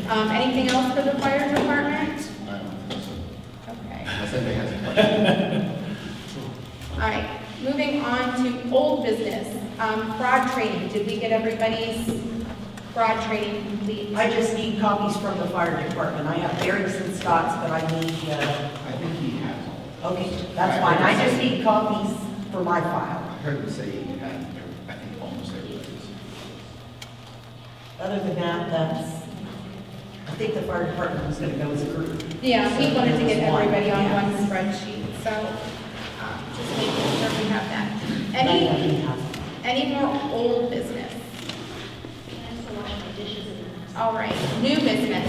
Anything else for the fire department? I don't think so. Okay. Unless anybody has a question. All right, moving on to old business. Fraud training. Did we get everybody's fraud training complete? I just need copies from the fire department. I have Eric's and Scott's, but I need, I think he has all. okay, that's fine. I just need copies for my file. I heard him say he had, I think, almost everybody's. Other than that, I think the fire department was gonna go as a group. Yeah, we wanted to get everybody on Yeah. one spreadsheet, so just making sure we have that. Any more old business? All right, new business.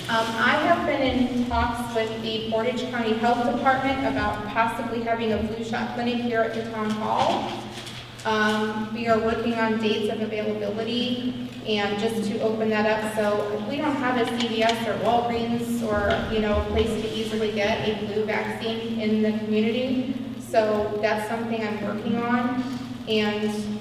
I have been in talks with the Portage County Health Department about possibly having a flu shot clinic here at the town hall. We are working on dates of availability and just to open that up. So we don't have a CVS or Walgreens or, a place to easily get a flu vaccine in the community. So that's something I'm working on. And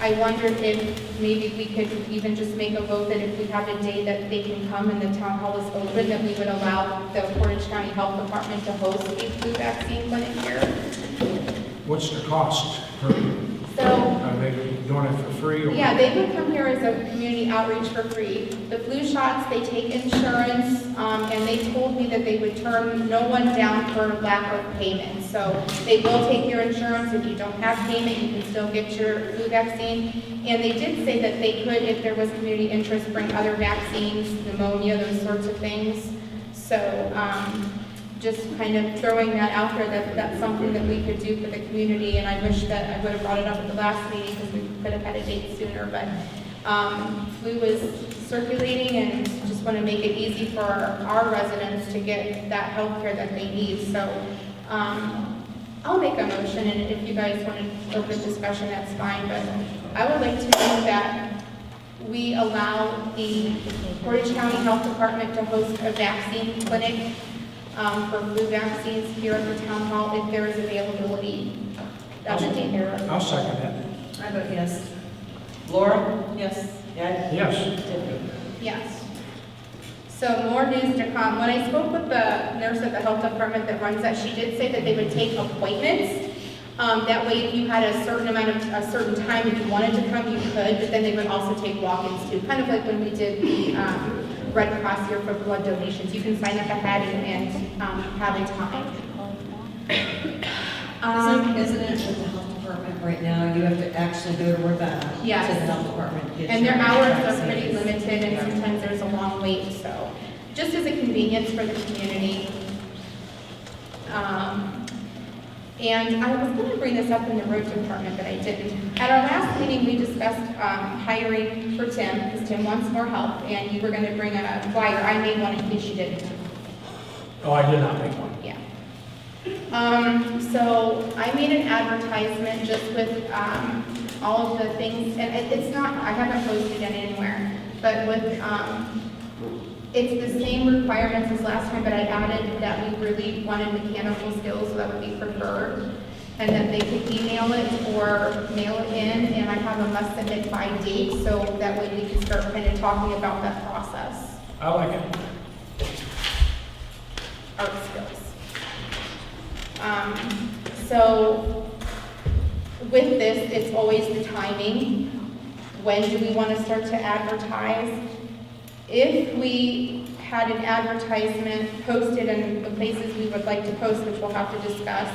I wondered if maybe we could even just make a vote that if we have a day that they can come and the town hall is open, that we would allow the Portage County Health Department to host a flu vaccine clinic here. What's the cost per, So, are they doing it for free or? yeah, they would come here as a community outreach for free. The flu shots, they take insurance, and they told me that they would turn no one down for lack of payment. So they will take your insurance. If you don't have payment, you can still get your flu vaccine. And they did say that they could, if there was community interest, bring other vaccines, pneumonia, those sorts of things. So, just kind of throwing that out there, that that's something that we could do for the community, and I wish that I would have brought it up at the last meeting, because we could have had a date sooner, but flu is circulating, and just want to make it easy for our residents to get that health care that they need, so I'll make a motion, and if you guys want to open discussion, that's fine, but I would like to move that we allow the Portage County Health Department to host a vaccine clinic for flu vaccines here at the town hall if there is availability. That's a date error. I'll second that. I vote yes. Laura? Yes. Ed? Yes. Tiffany? Yes. So more news to come. When I spoke with the nurse at the health department that runs that, she did say that they would take appointments. That way, if you had a certain time, if you wanted to come, you could, but then they would also take walk-ins too. Kind of like when we did the Red Cross here for blood donations. You can sign up ahead and have a time. Isn't it with the health department right now, you have to actually go to Ravenna? Yes. To the health department. to get And their your hours are vaccines. pretty limited, and sometimes there's a long wait, so just as a convenience for the community. And I was gonna bring this up in the road department, but I didn't. At our last meeting, we discussed hiring for Tim, because Tim wants more help, and you were gonna bring a flyer. I made one in case you didn't. Oh, I did not make one. Yeah. So I made an advertisement just with all of the things, and it's not, I haven't posted it anywhere, but with, it's the same requirements as last time, but I added that we really wanted mechanical skills, so that would be preferred, and that they could email it or mail it in, and I have a must submit by date, so that way we can start kind of talking about that process, I like it. art skills. So with this, it's always the timing. When do we want to start to advertise? If we had an advertisement posted in the places we would like to post, which we'll have to discuss,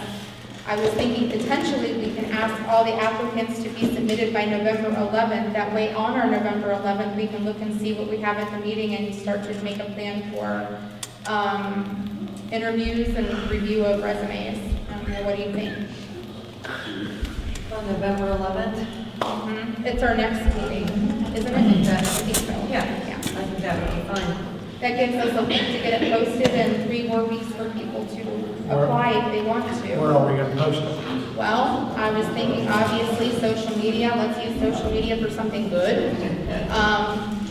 I was thinking potentially we can ask all the applicants to be submitted by November 11th. That way on our November 11th, we can look and see what we have at the meeting and start to make a plan for interviews and review of resumes. And we'll what do you think? On November 11th? It's our next meeting, isn't it? I think so. Yeah. Yeah. I think that would be fine. That gives us a week to get it posted and 3 more weeks for people to apply if they want Where to. are we gonna post it? Well, I was thinking, obviously, social media, let's use social media for something good.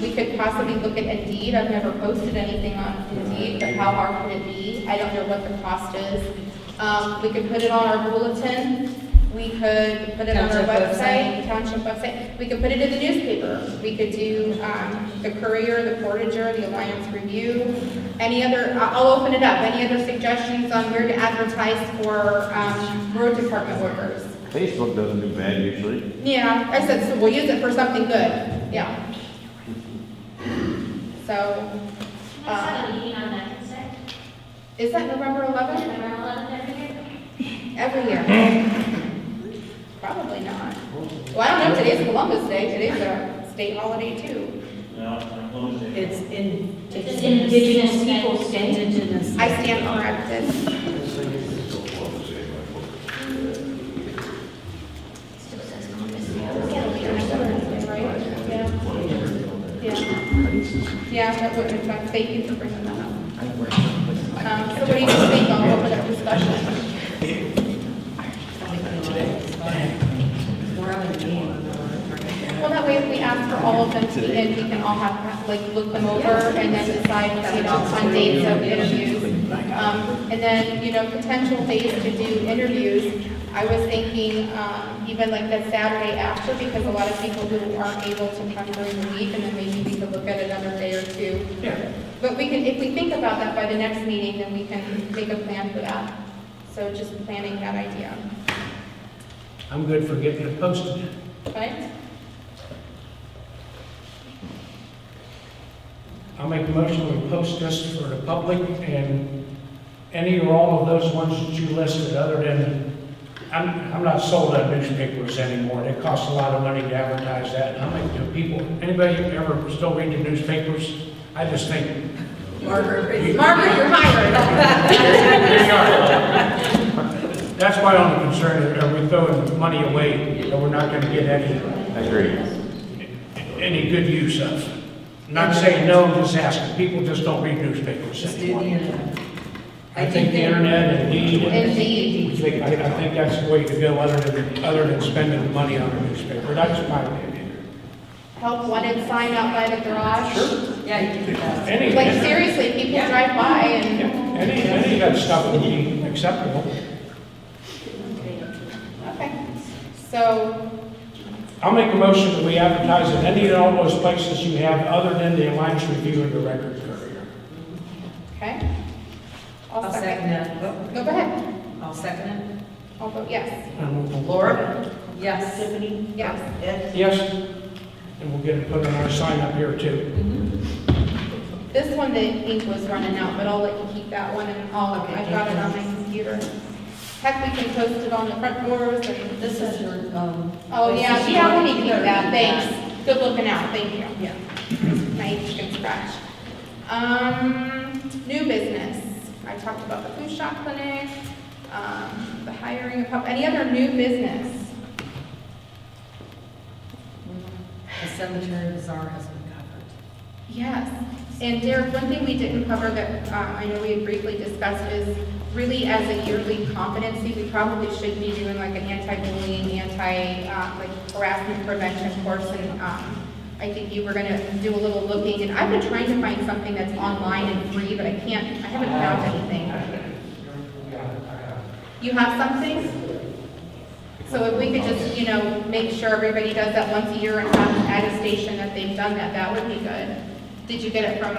We could possibly look at Indeed, I've never posted anything on Indeed, but how hard could it be? I don't know what the cost is. We could put it on our bulletin, we could put it on our Township website, township website, we could put it in the newspaper. We could do the Courier, the Portager, the Alliance Review, any other, I'll open it up, any other suggestions on where to advertise for road department workers? Facebook doesn't do bad usually. Yeah, I said, so we'll use it for something good, yeah. So, Let's have a meeting on Wednesday, is that November 11th? November 11th every year. Every year? Probably not. Well, I don't know, today's Columbus Day, today's a state holiday too. It's It's Indigenous Peoples' Day. Indigenous. I stand corrected. Still says Columbus Day. Right? Yeah, that would affect, thank you for bringing that up. So what do you think, I'll open up discussion? We're having a meeting on the Well, that way if we ask for all of them to be in, we can all have, like, look them over and then decide, on dates of interviews. And then, potential days to do interviews. I was thinking, even like that Saturday after, because a lot of people who aren't able to come during the week, and then maybe we could look at another day or two. Yeah. But we can, if we think about that by the next meeting, then we can make a plan for that. So just planning that idea. I'm good for getting it posted. Right? I'll make a motion we post this for the public and any or all of those ones that you listed, other than, I'm not sold on newspapers anymore. They cost a lot of money to advertise that. How many people, anybody ever still read the newspapers? I just think. Margaret, you're hired. There you are. That's my only concern, are we throwing money away that we're not gonna get any good use of? Not saying no, just asking. People just don't read newspapers Just do the anymore. internet. I think the internet and Indeed, Indeed. I think that's the way to go, other than spending the money on a newspaper. That's my opinion. Help wanted sign out by the garage. Yeah, you can do that. Like seriously, people drive by and, Any of that stuff would be acceptable. okay. So, I'll make a motion that we advertise in any and all those places you have, other than the Alliance Review and the Record Courier. okay. I'll second that. No, go ahead. I'll second it. I'll vote yes. Laura? Yes. Tiffany? Yes. Ed? Yes, and we'll get it put on our sign up here too. This one, the ink was running out, but I'll let you keep that one and I've got it on my computer. Heck, we can post it on the front doors and, This is your, oh yeah, this is yeah, your- we need to keep that, thanks. Good looking out, thank you. Yeah. Nice, good scratch. New business. I talked about the food shop clinic, the hiring of help, any other new business? The cemetery bazaar has been covered. Yes, and Derek, one thing we didn't cover that I know we had briefly discussed is really as a yearly competency, we probably should be doing like an anti-bullying, like harassment prevention course, and I think you were gonna do a little looking, and I've been trying to find something that's online and free, but I haven't found anything. You have something? So if we could just, make sure everybody does that once a year and have attestation that they've done that, that would be good. Did you get it from,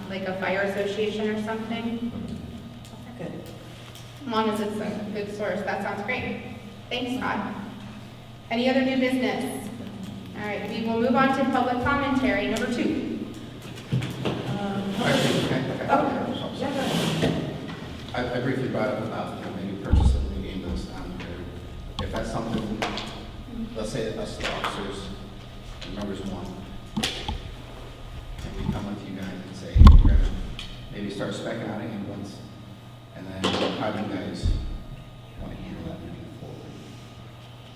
like a fire association or something? Good. As long as it's a good source, that sounds great. Thanks, Todd. Any other new business? All right, we will move on to public commentary, number 2. I briefly brought up about, maybe purchasing the game those if that's something, let's say that us, the officers, and members want, and we come with you guys and say, we're gonna maybe start specking out an ambulance, and then how do you guys want to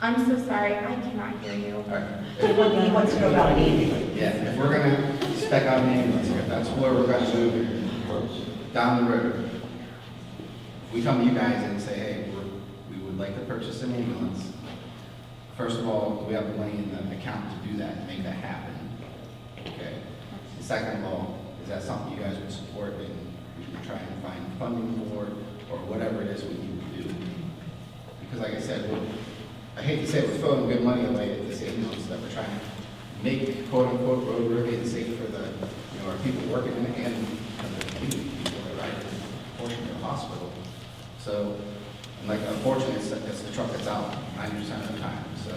I'm so sorry, I cannot hear you. All right. He wants to know about an ambulance. Yeah, if we're gonna spec out an ambulance here, that's where we're gonna move down the road. We come to you guys and say, hey, we would like to purchase an ambulance. First of all, do we have the money in the account to do that, and make that happen? Okay. And second of all, is that something you guys would support and we should try and find funding for, or whatever it is we need to do? Because like I said, I hate to say it, we're throwing good money away at this ambulance that we're trying to make quote unquote road worthy and safe for the, our people working in it and the community people that ride in portion of the hospital. So, and like unfortunately, it's the truck that's out 90% of the time. So,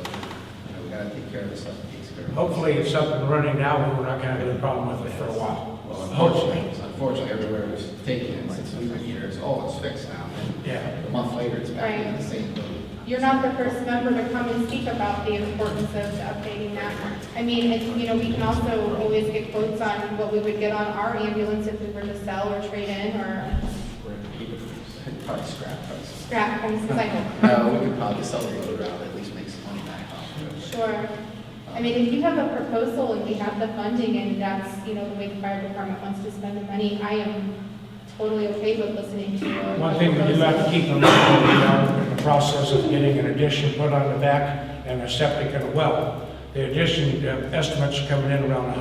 we gotta take care of this stuff that takes care of. Hopefully it's up and running now, but we're not gonna have a problem with it for a while. Well, Hopefully. unfortunately, everywhere it's taken, and since we've been here, it's fixed now. And Yeah. a month later, it's back in the same boat. You're not the first member to come and speak about the importance of updating that. I mean, it's, we can also always get quotes on what we would get on our ambulance if we were to sell or trade in or We're gonna keep it, probably scrap prices. scrap things like No, we could probably sell the road out, at least make some money back off of it. Sure. I mean, if you have a proposal and we have the funding and that's, the way the fire department wants to spend the money, I am totally okay with listening to a One thing we do have to keep in mind, we are in the process of getting an addition put on the back and a septic and a well. The addition estimates are coming in around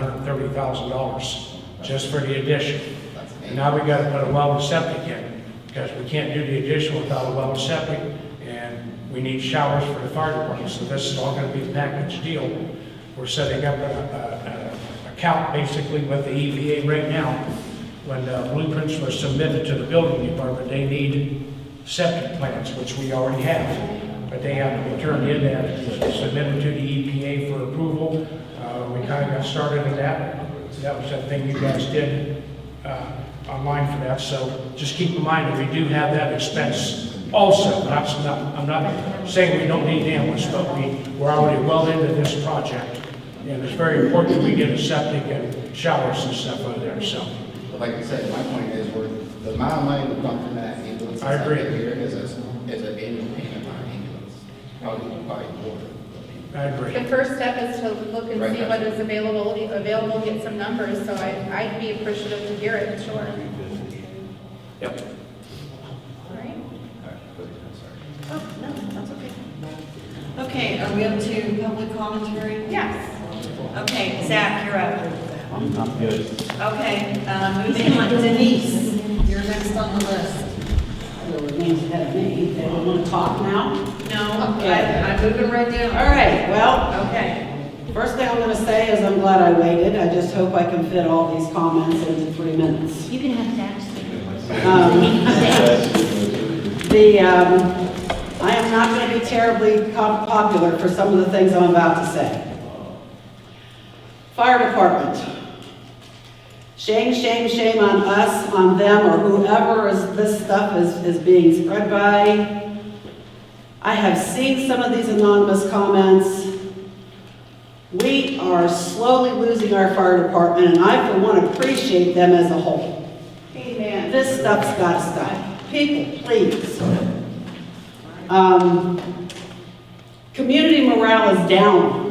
$130,000 just for the addition. That's And now we gotta put a well and septic in, because we can't do the addition without a well and septic, and we need showers for the fire department, so this is all gonna be a package deal. We're setting up an account basically with the EPA right now. When the blueprints were submitted to the building department, they need septic plans, which we already have, but they have to be turned in and submitted to the EPA for approval. We kind of got started in that. That was that thing you guys did online for that, so just keep in mind that we do have that expense also. I'm not saying we don't need the ambulance, but we're already well into this project, and it's very important we get a septic and showers and stuff over there, so. But like I said, my point is, the amount of money we've dumped in that ambulance. I agree. Here is an annual payment on an ambulance. Probably more. I agree. The first step is to look and see what is available, get some numbers, so I'd be appreciative to hear it, sure. Yep. All right. Oh, no, that's okay. Okay, are we up to public commentary? Yes. Okay, Zach, you're up. I'm good. Okay, moving on, Denise, you're next on the list. Well, it means ahead of me. They don't want to talk now? No, Okay. I'm moving right down. All right, well, Okay. first thing I'm going to say is I'm glad I waited. I just hope I can fit all these comments into 3 minutes. You can have Zach speak. I am not going to be terribly popular for some of the things I'm about to say. Fire department. Shame, shame, shame on us, on them, or whoever this stuff is being spread by. I have seen some of these anonymous comments. We are slowly losing our fire department, and I, for one, appreciate them as a whole. Amen. This stuff's got to stop. People, please. Community morale is down.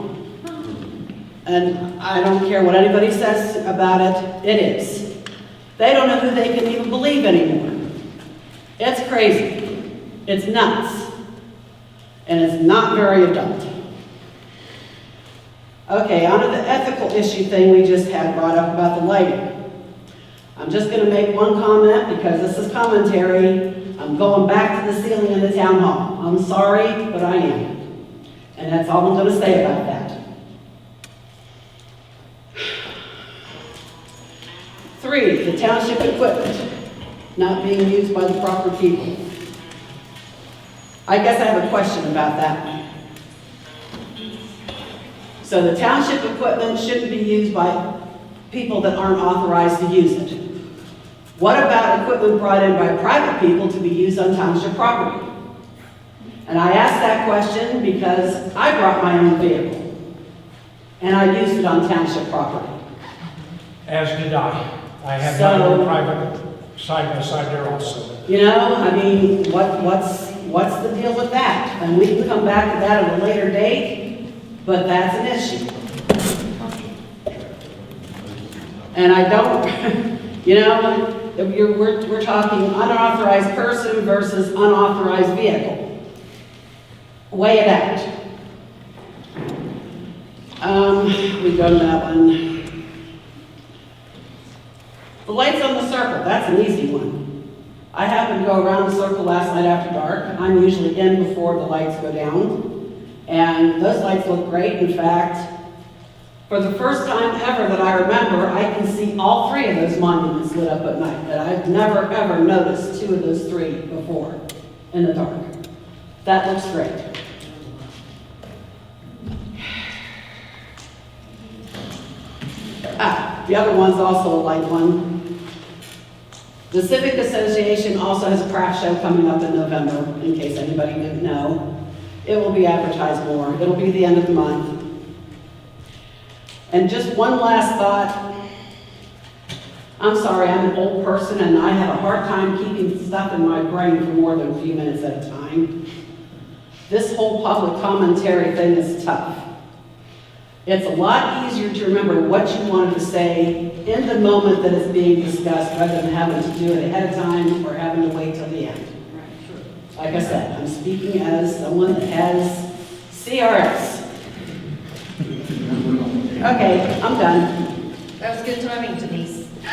And I don't care what anybody says about it, it is. They don't know who they can even believe anymore. It's crazy. It's nuts. And it's not very adult. Okay, on to the ethical issue thing we just had brought up about the lighting. I'm just going to make one comment because this is commentary. I'm going back to the ceiling in the town hall. I'm sorry, but I am. And that's all I'm going to say about that. 3, the township equipment not being used by the proper people. I guess I have a question about that one. So the township equipment shouldn't be used by people that aren't authorized to use it. What about equipment brought in by private people to be used on township property? And I ask that question because I brought my own vehicle and I used it on township property. As did I. I have my own private side by side there also. You know, I mean, what's the deal with that? And we can come back to that at a later date, but that's an issue. And I don't, you know, we're talking unauthorized person versus unauthorized vehicle. Weigh it out. We've done that one. The lights on the circle, that's an easy one. I happened to go around the circle last night after dark. I'm usually in before the lights go down. And those lights look great. In fact, for the first time ever that I remember, I can see all three of those monuments lit up at night. And I've never, ever noticed two of those three before in the dark. That looks great. The other one's also a light one. The Civic Association also has a craft show coming up in November, in case anybody didn't know. It will be advertised more. It'll be the end of the month. And just one last thought. I'm sorry, I'm an old person and I have a hard time keeping stuff in my brain for more than a few minutes at a time. This whole public commentary thing is tough. It's a lot easier to remember what you wanted to say in the moment that it's being discussed rather than having to do it ahead of time or having to wait till the end. Like I said, I'm speaking as someone that has CRS. Okay, I'm done. That was good timing, Denise. I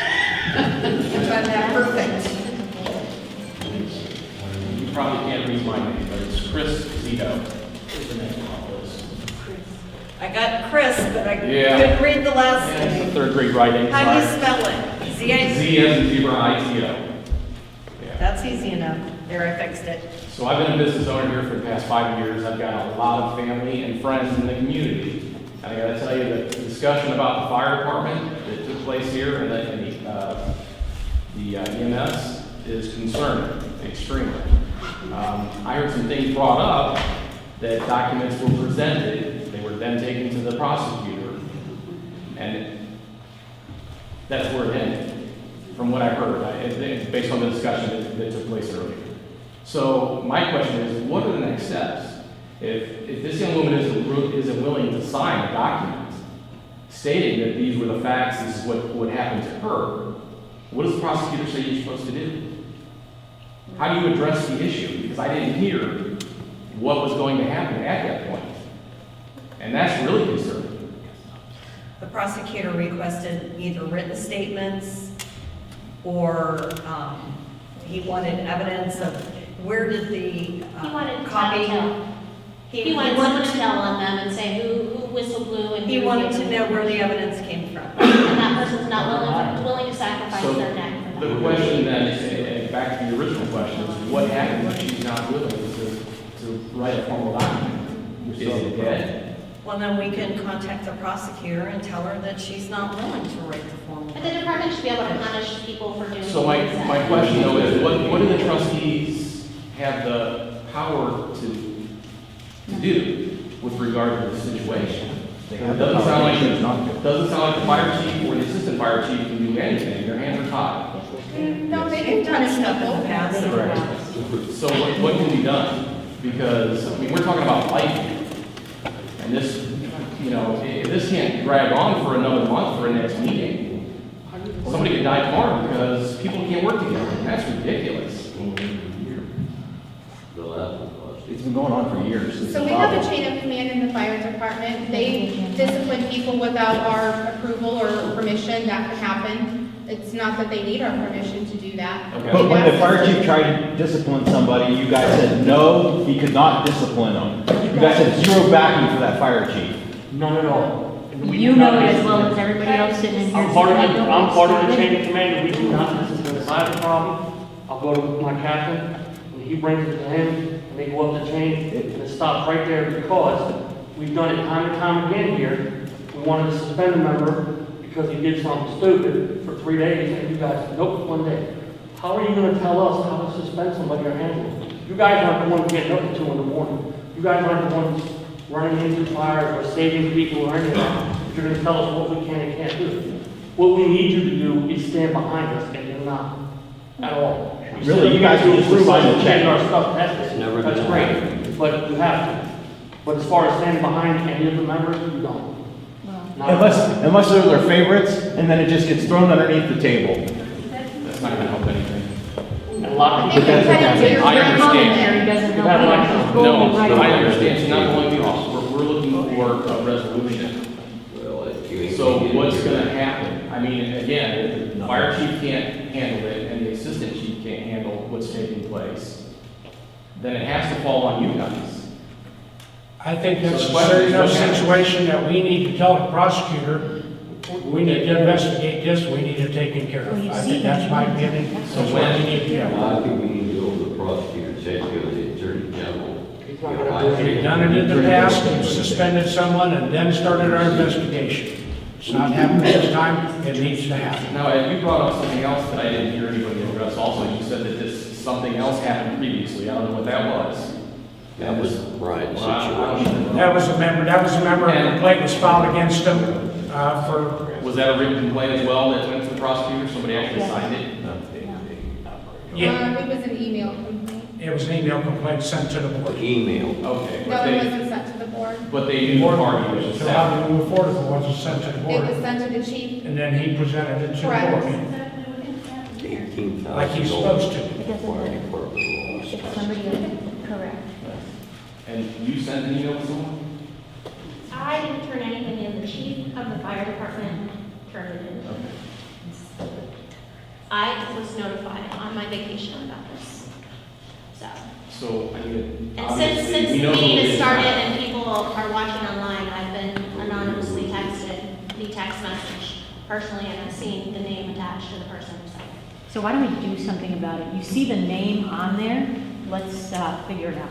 find that perfect. You probably can't read my name, but it's Chris Zito. Is the name on this. I got Chris, but I Yeah. couldn't read the last Yeah, it's name. the third grade writing. How do you sorry. spell it? Z as in zebra, I-T-O. Yeah. That's easy enough. There, I fixed it. So I've been a business owner here for the past 5 years. I've got a lot of family and friends in the community. And I gotta tell you that the discussion about the fire department that took place here and the EMS is concerning, extremely. I heard some things brought up that documents were presented, they were then taken to the prosecutor, and that's where it ended, from what I heard, it's based on the discussion that took place earlier. So my question is, what are the next steps? If this young woman isn't willing to sign a document stating that these were the facts, this is what happened to her, what does the prosecutor say you're supposed to do? How do you address the issue? Because I didn't hear what was going to happen at that point. And that's really concerning. The prosecutor requested either written statements or he wanted evidence of where did the He wanted to copy. tell. He wanted someone to tell on them and say who whistle blew and He who wanted was to the- know where the evidence came from. And that person's not willing to sacrifice So their neck for that. the question then, and back to the original question, is what happens if she's not willing to write a formal document? Is it dead? Well, then we can contact the prosecutor and tell her that she's not willing to write the formal. But the department should be able to punish people for doing So my things. question though is, what do the trustees have the power to do with regard to the situation? It doesn't sound like the fire chief or the assistant fire chief can do anything, their hands are tied. No, they They've can done punish stuff in the people. past. Correct. So what can be done? Because, I mean, we're talking about life here. And this, you know, if this can't drag on for another month for a next meeting, somebody could die tomorrow because people can't work together. That's ridiculous. The last one was. It's been going on for years. This So is we have a awful. chain of command in the fire department. They discipline people without our approval or permission. That could happen. It's not that they need our permission to do that. Okay. But when the They've fire asked us chief to- tried to discipline somebody, you guys said, no, he could not discipline them. You guys had zero backing for that fire chief. None at all. And we You do know not it as discipline. well as everybody else sitting in here. I'm part of the chain of command, and we do not discipline. If I have a problem, I'll go to my captain, and he brings it to him, and they go up the chain, and it stops right there because we've done it time and time again here. We wanted to suspend a member because he did something stupid for 3 days, and you guys, nope, 1 day. How are you gonna tell us how to suspend somebody or handle it? You guys aren't the ones getting up at 2 in the morning. You guys aren't the ones running into fires or saving people or anything. You're gonna tell us what we can and can't do. What we need you to do is stand behind us, and you're not at all. Really, you guys can just decide to check. Our stuff, that's Never that's been great, but you have to. But as far as standing behind any of the members, you don't. Not- Unless they're their favorites, and then it just gets thrown underneath the table. That's not gonna help anything. And a lot of I people. think that's kind of okay. your I understand. commentary doesn't You have help like- either. No, I understand, she's not going to the office, we're looking for a resolution. Well, you- So what's gonna happen? I mean, again, if the fire chief can't handle it and the assistant chief can't handle what's taking place, then it has to fall on you guys. I think that's So a the question serious is, enough what happens? situation that we need to tell the prosecutor, we need to investigate this, we need it taken care of. I think that's my opinion. So That's what when- we need to do. I think we need to go to the prosecutor's head, go to the attorney general. He's not gonna do We've done it in the past, we've suspended someone and then started our investigation. It's not happening this time, it needs to happen. Now, you brought up something else that I didn't hear anybody address also. You said that this, something else happened previously. I don't know what that was. That was Brian's Well, I don't situation. even know. That was a member, a complaint was filed against him, for, Was that a written complaint as well that went to the prosecutor? Somebody actually signed it? yeah, It was an email complaint. it was an email complaint sent to the board. Email. Okay. No, But it they, wasn't sent to the board. but they knew the party was So how set. do we move forward if it wasn't sent to the It board? was sent to the chief. And then he presented it to the Correct. board, $18,000. like he's supposed to. Fire department lost. Correct. And you sent an email to someone? I didn't turn anything in, the chief of the fire department turned it in. Okay. I was notified on my vacation about this, so. So, I mean, And obviously, since we the know who meeting it has is started now. and people are watching online, I've been anonymously texted the text message personally, and I've seen the name attached to the person who sent it. So why don't we do something about it? You see the name on there, let's figure it out.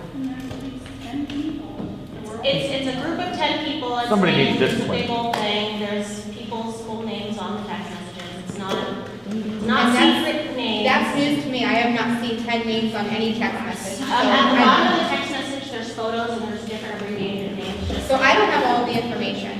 It's a group of 10 people, it's Somebody needs it's a discipline. big old thing, there's people's full names on the text messages, it's not And that's- secret names. That's news to me. I have not seen 10 names on any text message. So At the I- bottom of the text message, there's photos and there's different abbreviated names, just. So I don't have all the information.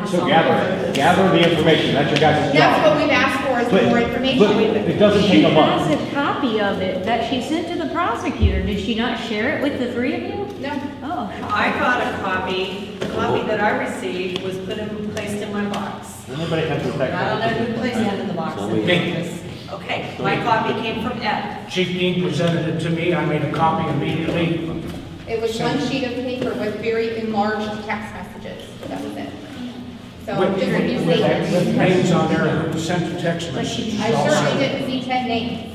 So gather the information, that's your guys' That's job. what we've asked for, is But- more But information. it doesn't She take a has month. a copy of it that she sent to the prosecutor. Did she not share it with the three of you? No. Oh. I got a copy. The copy that I received was placed in my box. Anybody can protect I don't know who placed it in the box. Me. Okay, my copy came from Ed. Chief Dean presented it to me, I made a copy immediately. It was one sheet of paper with very enlarged text messages. That was it. So With just a new with statement. names on there, who sent the text messages I also. certainly didn't see 10 names.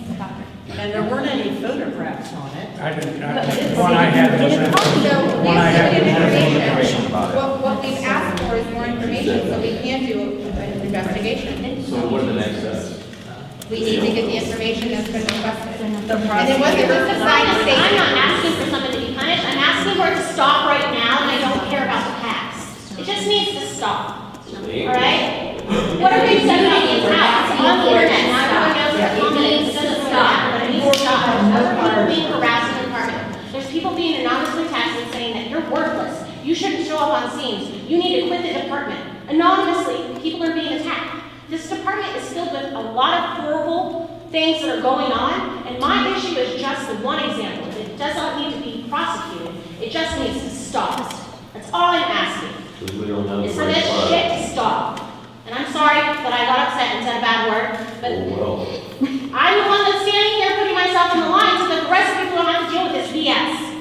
And there weren't any photographs on it. I didn't, the one I had was, So the one I had we've was given information information. about it. What we've asked for is more information so we can do an investigation. So what are the next steps? We need to get the information that's been requested. The And it wasn't prosecutor. just a sign I'm statement. not asking for someone to be punished, I'm asking for it to stop right now, and I don't care about the past. It just needs to stop, all right? Whatever you said about the account, it's on the internet, now everyone knows it's commenting, it doesn't stop, but it needs to stop. There's other people being harassed in the department. There's people being anonymously texted saying that you're worthless, you shouldn't show up on scenes, you need to quit the department. Anonymously, people are being attacked. This department is filled with a lot of horrible things that are going on, and my issue is just the one example. It does not need to be prosecuted, it just needs to stop. That's all I'm asking, Because we don't have is the for right this fire. shit to stop. And I'm sorry that I got upset and said a bad word, but Oh, well. I'm the one that's standing here putting myself in the line so that the rest of people don't have to deal with this BS.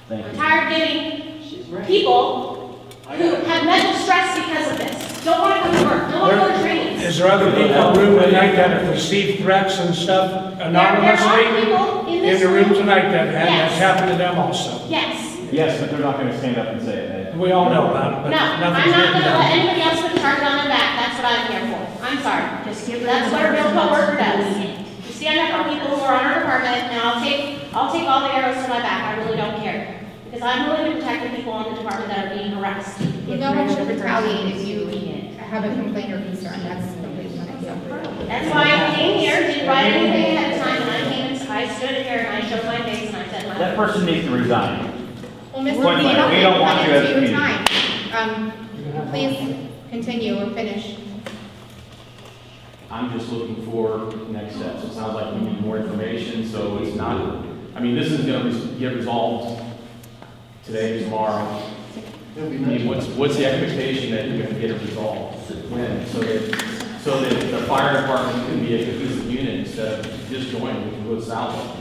Thank I'm you. tired of getting people who have mental stress because of this, don't want to come to work, don't want to go to trainings. Is there other people in the room tonight that have received threats and stuff There are anonymously? people in In this the room room, tonight that has Yes. happened to them also. yes. Yes, but they're not gonna stand up and say it, Ed. We all know about it, but No, I'm nothing's not been gonna let done. anybody else put the target on their back, that's what I'm here for, I'm sorry. Just give her That's the what a real information. coworker does. You stand up for people who are on our department, and I'll take all the arrows to my back, I really don't care. Because I'm willing to protect the people on the department that are being harassed. No one should retaliate if you have a complaint or concern. That's completely unacceptable. That's why I came here, didn't write anything ahead of time, and I came and I stood here and I showed my face and I said my. That person needs to resign. Well, Mr. Point blank, Lee, we don't want you as a your community. time. Please continue or finish. I'm just looking for next steps. It sounds like we need more information, so it's not, I mean, this is gonna get resolved today, tomorrow. I mean, what's the expectation that you're gonna get it resolved? When? So that the fire department can be a cohesive unit instead of disjointed, we can go south.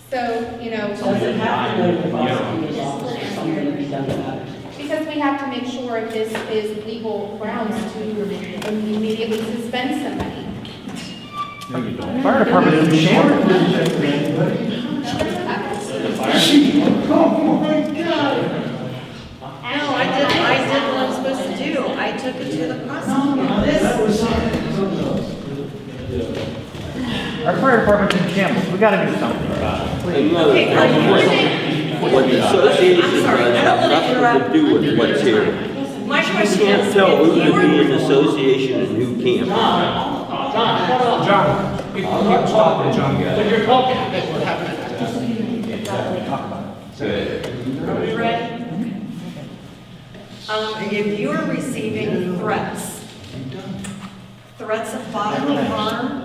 So, you know, Does it have to go to the prosecutor's office for something to be done about it? because we have to make sure if this is legal grounds to immediately suspend somebody. No, you don't. Fire department is a shambles. No, I did what I'm supposed to do. I took it to the prosecutor. Our fire department's in shambles. We gotta do something about it. Okay, What the association I'm sorry, I does don't has wanna nothing interrupt. to do with what's here. My You question can't is, tell who's if you gonna be in were, the association and who can't. John, you can stop it, John. When you're talking, Good. are we ready? If you are receiving threats of bodily harm,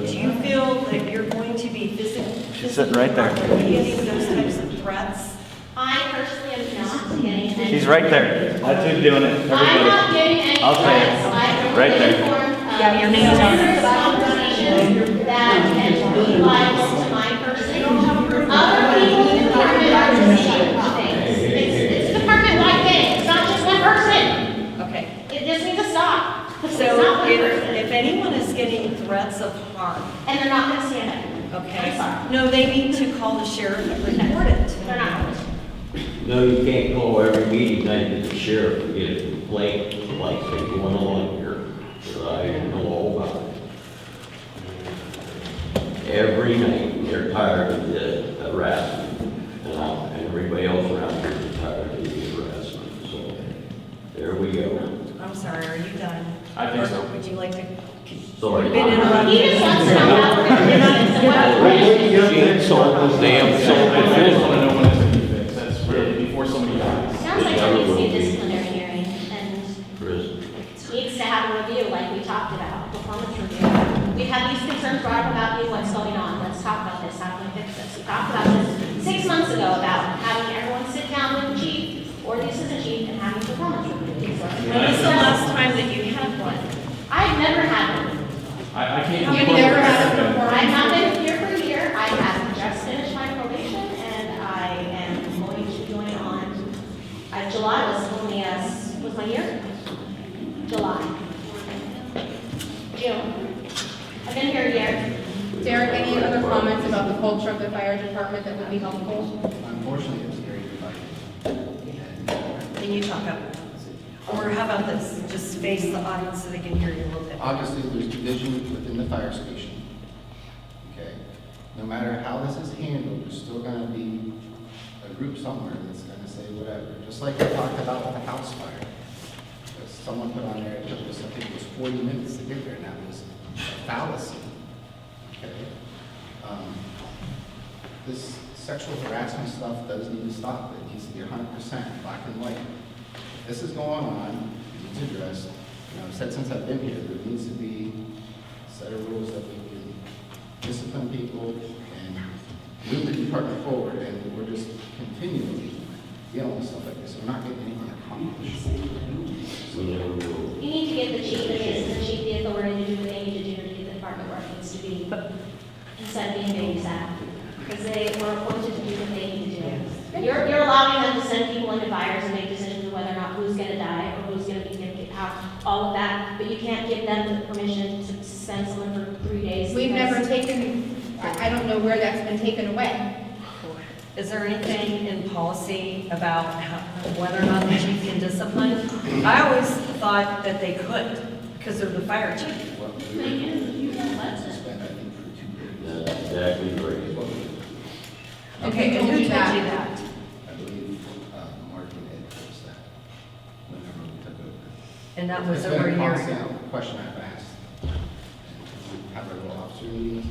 do you feel that you're going to be physically sitting right there. getting those types of threats? I personally am not getting any. She's right there. That's who's doing it. I'm not getting any I'll say it. threats. I've Right been there. informed of Yeah, your name's on it. numerous conversations that can be liable to my person. Other people in the department are receiving things. It's a department-wide thing. It's not just one person. Okay, It just needs to stop. It's so not one person. if anyone is getting threats of harm, And they're not gonna stand it. okay? I'm sorry. No, they need to call the sheriff and report it. They're not. No, you can't call every meeting night to the sheriff and get a complaint like say going on here, that I know all about it. Every night, they're tired of the harassment, and everybody else around here is tired of the harassment, so there we go. I'm sorry, are you done? I think so. Or would you like to? Sorry. You've been interrupted. He just wants to know how we're gonna fix it. She ain't sold the damn sold I just the wanna know when it's gonna be fixed, that's really before somebody dies. Sounds like there needs to be a disciplinary hearing and prison. needs to have a review like we talked about, performance review. We've had these concerns brought up about you, what's going on, let's talk about this, how can we fix this? We talked about this 6 months ago about having everyone sit down with the chief or the assistant chief and having performance reviews. When was the last time that you had one? I've never had one. I can't. You've never had a performance. I've not been here for a year, I have just finished my probation and I am going to join on, July was my year? July. June. I've been here a year. Derek, any other comments about the culture of the fire department that would be helpful? Unfortunately, it's very divided. Can you talk up? Or how about this, just face the audience so they can hear you a little bit? Obviously, there's division within the fire station. Okay? No matter how this is handled, there's still gonna be a group somewhere that's gonna say whatever. Just like we talked about with the house fire. Someone put on there, it took us, I think it was 40 minutes to get there, and that was a fallacy. Okay? This sexual harassment stuff does need to stop. It needs to be 100% black and white. If this is going on, it needs addressed. You know, I've said since I've been here, there needs to be a set of rules that we can discipline people and move the department forward, and we're just continually dealing with stuff like this. We're not getting anything accomplished. We never will. You need to get the chief and the assistant chief the authority to do what they need to do to get the department where it needs to be, instead of being babysat. Because they were appointed to do what they need to do. You're allowing them to send people into fires and make decisions of whether or not who's gonna die or who's gonna be given out, all of that, but you can't give them the permission to suspend someone for 3 days. We've because- never taken, I don't know where that's been taken away. Is there anything in policy about whether or not the chief can discipline? I always thought that they could, because they're the fire chief. What we suspend, I think, for 2 days. That's exactly right. Okay, and who told you that? I believe Mark and Ed told us that whenever we took over. And that was It's been over a year constant ago. question I've asked. And we have our little officer meetings.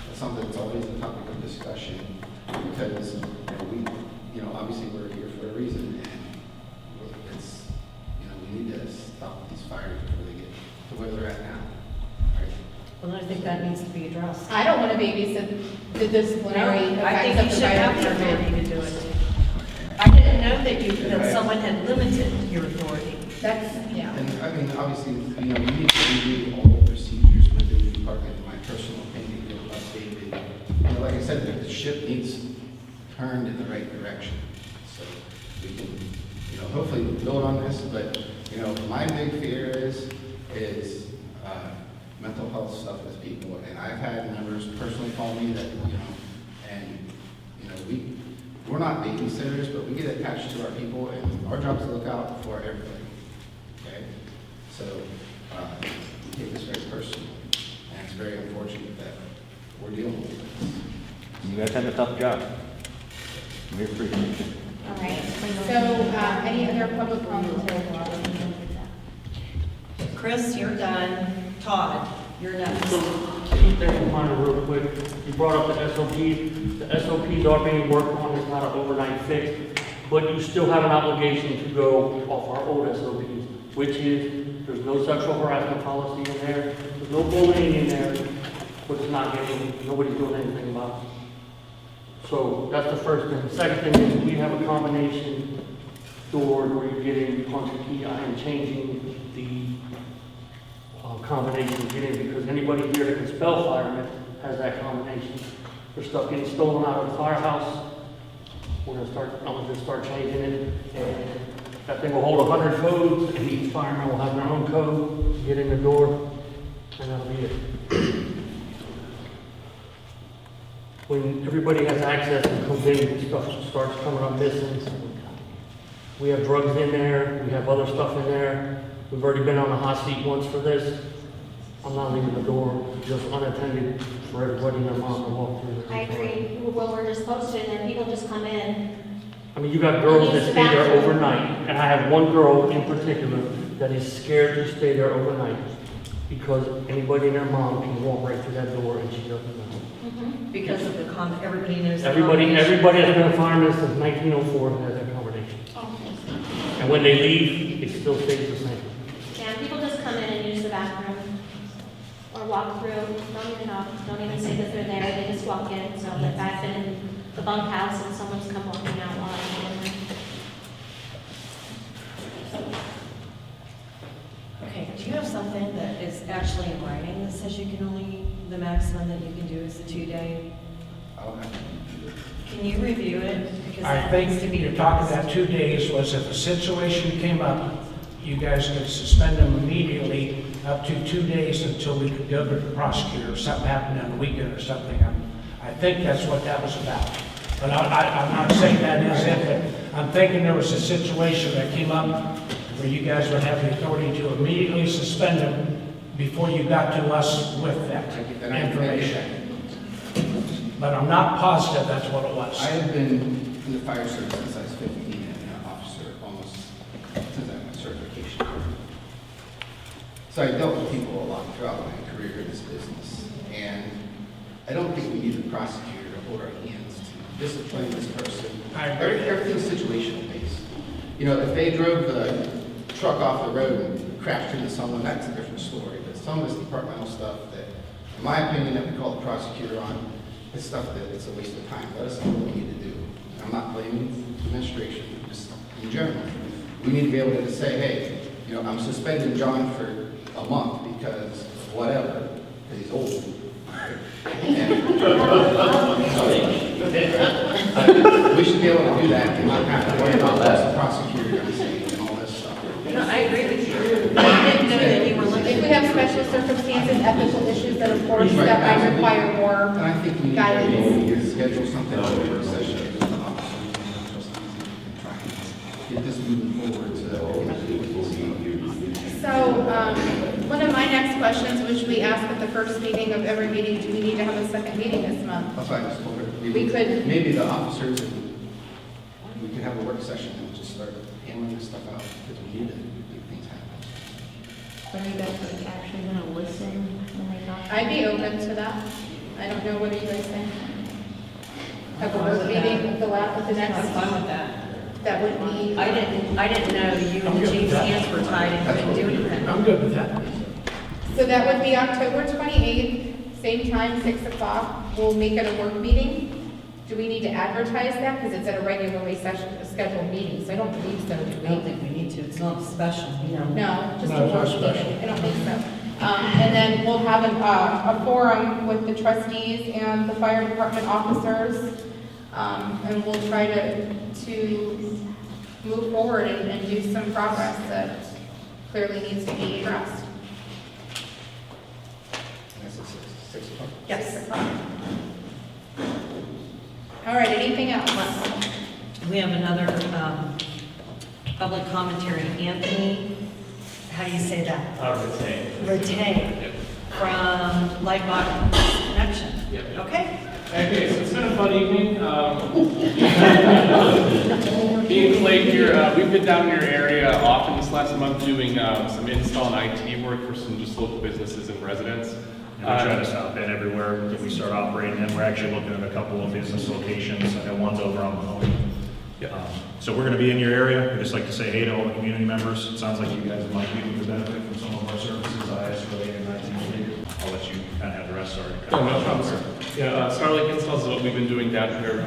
It's something that's always a topic of discussion because obviously we're here for a reason, and it's, we need to stop these fires before they get to where they're at now. Right? addressed. I don't want to babysit the disciplinary No, I think effects you of the should have the fire department. authority to do it. I didn't know that someone had limited your authority. That's, yeah. And I mean, obviously, you know, we need to review all the procedures within the department, in my personal opinion, get updated. You know, like I said, the ship needs turned in the right direction. So we can, you know, hopefully build on this, but, you know, my big fear is mental health stuff with people. And I've had members personally call me that, you know, and, you know, we're not babysitters, but we get attached to our people, and our job is to look out for everybody. Okay? So, we take this very personally, and it's very unfortunate that we're dealing with this. You guys have a tough job. We appreciate it. All right. So, any other public comments? Chris, you're done. Todd, you're next. So, two things, minor real quick. You brought up the SOP. The SOPs are being worked on, it's not an overnight fix, but you still have an obligation to go off our old SOPs, which is, there's no sexual harassment policy in there, there's no bullying in there, but it's not getting, nobody's doing anything about it. So, that's the first thing. The second thing is, we have a combination door where you're getting punch and key. I am changing the combination to get in, because anybody here that can spell fireman has that combination. There's stuff getting stolen out of the firehouse. I'm gonna start changing it, and that thing will hold 100 codes, and each fireman will have their own code to get in the door, and that'll be it. When everybody has access and comes in, stuff starts coming up missing. We have drugs in there, we have other stuff in there. We've already been on the hot seat once for this. I'm not leaving the door just unattended for everybody and their mom to walk through. I agree. When we're just posted and people just come in. I mean, you got girls that stay there overnight, and I have one girl in particular that is scared to stay there overnight because anybody and their mom can walk right through that door and she doesn't know. Because of the everybody knows. the Everybody combination. has been a fireman since 1904 has that combination. And when they leave, it still stays the same. Yeah, people just come in and use the bathroom or walk through, don't even knock, don't even say that they're there, they just walk in. So like I've been in the bunkhouse and someone's come walking out while I'm in there. Okay, do you have something that is actually in writing that says you can only, the maximum that you can do is the 2-day? I'll have to Can you review it? Because I that needs to think be you're talking that 2 days was if a situation came up, you guys could suspend them immediately up to 2 days until we could go to the prosecutor, or something happened on the weekend or something. I think that's what that was about. But I'm not saying that is it, but I'm thinking there was a situation that came up where you guys would have the authority to immediately suspend them before you got to us with that information. But I'm not positive that's what it was. I have been in the fire service since I was 15 and an officer almost since I had my certification. So I dealt with people a lot throughout my career in this business. And I don't think we need the prosecutor to hold our hands to discipline this person. I agree. Everything's situational based. You know, if they drove the truck off the road and crashed into someone, that's a different story. But some of this departmental stuff that, in my opinion, that we call the prosecutor on, it's stuff that it's a waste of time. Let us know what we need to do. And I'm not blaming the administration, just in general. We need to be able to say, hey, you know, I'm suspending John for a month because of whatever, because he's old. We should be able to do that and not have to worry about what the prosecutor is saying and all this stuff. No, I agree with you. I didn't know that you were If we looking. have special circumstances, ethical issues that of course that might require more And I think we need guidance. to schedule something for a work session with the officers and trustees and try and get this moving forward so that we can do what So, one of my next questions, which we ask at the first meeting of every meeting, do we need to have a second meeting this month? That's why I just told her. We could- Maybe the officers, we could have a work session and just start hammering this stuff out because we need to make things happen. Are you guys actually gonna listen when they talk? I'd be open to that. I don't know, what do you guys think? Have a work meeting with the I'm next, fine with that. that would be, I didn't know you and the chief's hands were tied and couldn't do anything. I'm good with that. so that would be October 28th, same time, 6 o'clock. We'll make it a work meeting. Do we need to advertise that? Because it's at a regularly scheduled meeting, so I don't believe so, do I we? don't think we need to, it's not special, you know. No, just No, a it's not work special. meeting. I don't think so. And then we'll have a forum with the trustees and the fire department officers. And we'll try to move forward and do some progress that clearly needs to be addressed. That's at 6 o'clock. Yes. All right, anything else? We have another public commentary. Anthony, how do you say that? Retained from Lightbox Connection. Yep. Okay. Okay, so it's been a fun evening. Being Clay here, we've been down in your area often this last month doing some install and IT work for some just local businesses and residents. And we try to stop in everywhere that we start operating in. We're actually looking at a couple of business locations, and one's over on Mahoney. Yep. So we're gonna be in your area. We just like to say hey to all the community members. It sounds like you guys might be able to benefit from some of our services, IS related and IT related. I'll let you kind of have the rest started. Oh, no problem, sir. Yeah, Starlink installs is what we've been doing down here,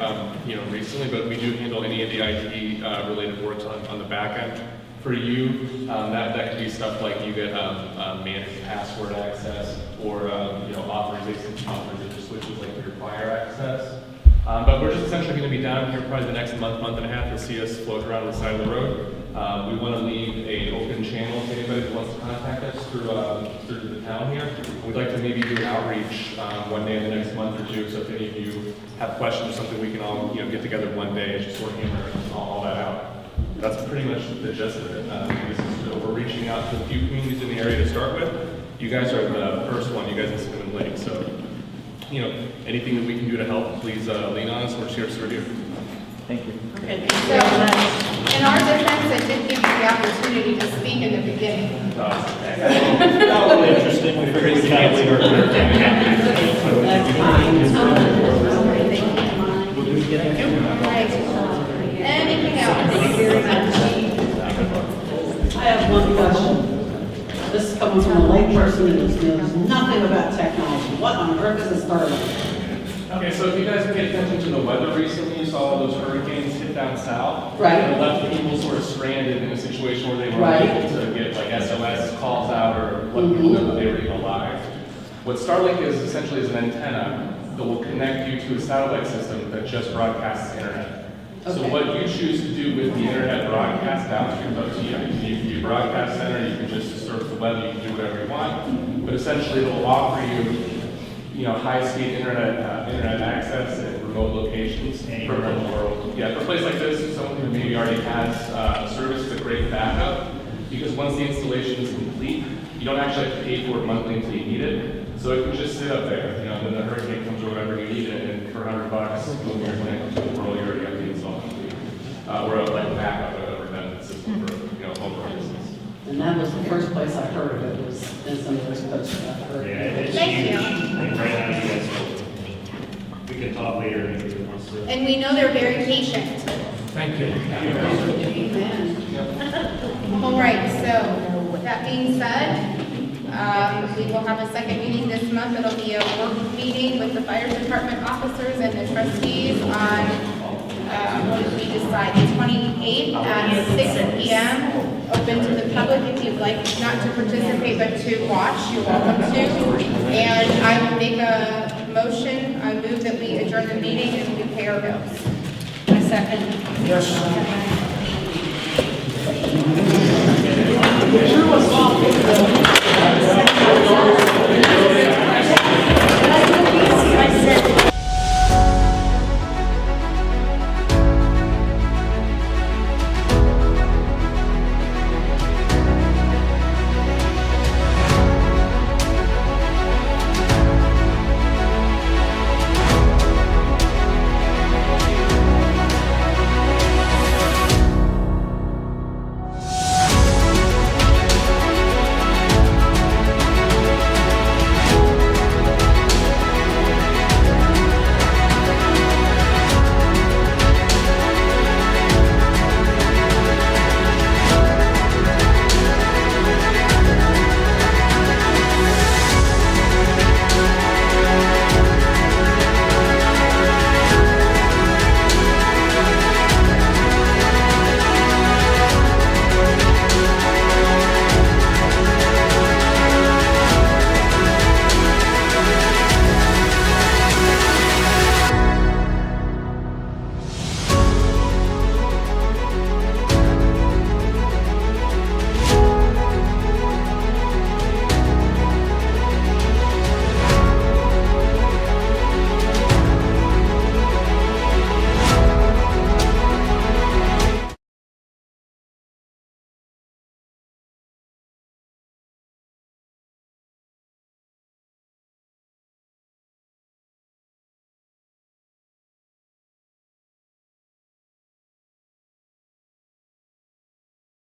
recently, but we do handle any of the IT related works on the back end. For you, that could be stuff like you get managed password access or authorization switches like your fire access. But we're just essentially going to be down here probably the next month and a half. You'll see us float around the side of the road. We want to leave an open channel to anybody who wants to contact us through the town here. We'd like to maybe do an outreach one day in the next month or two. So if any of you have questions or something, we can all get together one day and just sort of hammer all that out. That's pretty much the gist of it. We're reaching out to a few communities in the area to start with. You guys are the first one. You guys in Cinnamon Lake. So, anything that we can do to help, please lean on us. We're just here to serve you. Thank you. Okay. So, in our defense, I did give you the opportunity to speak in the beginning. Not really interesting. We figured we kind of leave our. That's fine. All right. Anything else? I have one question. This is coming from a lay person who knows nothing about technology. What on earth is a Starlink? Okay, so if you guys paid attention to the weather recently, you saw all those hurricanes hit down south. Right. And it left people sort of stranded in a situation where they weren't Right. able to get like SOS calls out or let people know that they were even alive. What Starlink is essentially is an antenna that will connect you to a satellite system that just broadcasts internet. So Okay. what you choose to do with the internet broadcast out is up to you. You can do broadcast center, you can just surf the web, you can do whatever you want. But essentially it'll offer you high-speed internet access at remote locations Anywhere for in the world. Yeah, for a place like this, someone who maybe already has a service, it's a great backup, because once the installation is complete, you don't actually have to pay for it monthly until you need it. So it can just sit up there, and then the hurricane comes or whatever you need it, and for $100, boom, you're connected to the world, you already got the install complete. Or like a backup of a redundant system for home purposes. And that was the first place I heard of it, was in some of those posts that I heard. Yeah, it's Thank huge. you. And right now, you guys, we can talk later if you want to. And we know they're very patient. Thank you. All right, so with that being said, we will have a second meeting this month. It'll be a work meeting with the fire department officers and the trustees on, what did we decide, the 28th at 6 p.m. Open to the public if you'd like not to participate but to watch, you're welcome to. And I will make a motion, I move that we adjourn the meeting and we pay our bills. My second. Yes.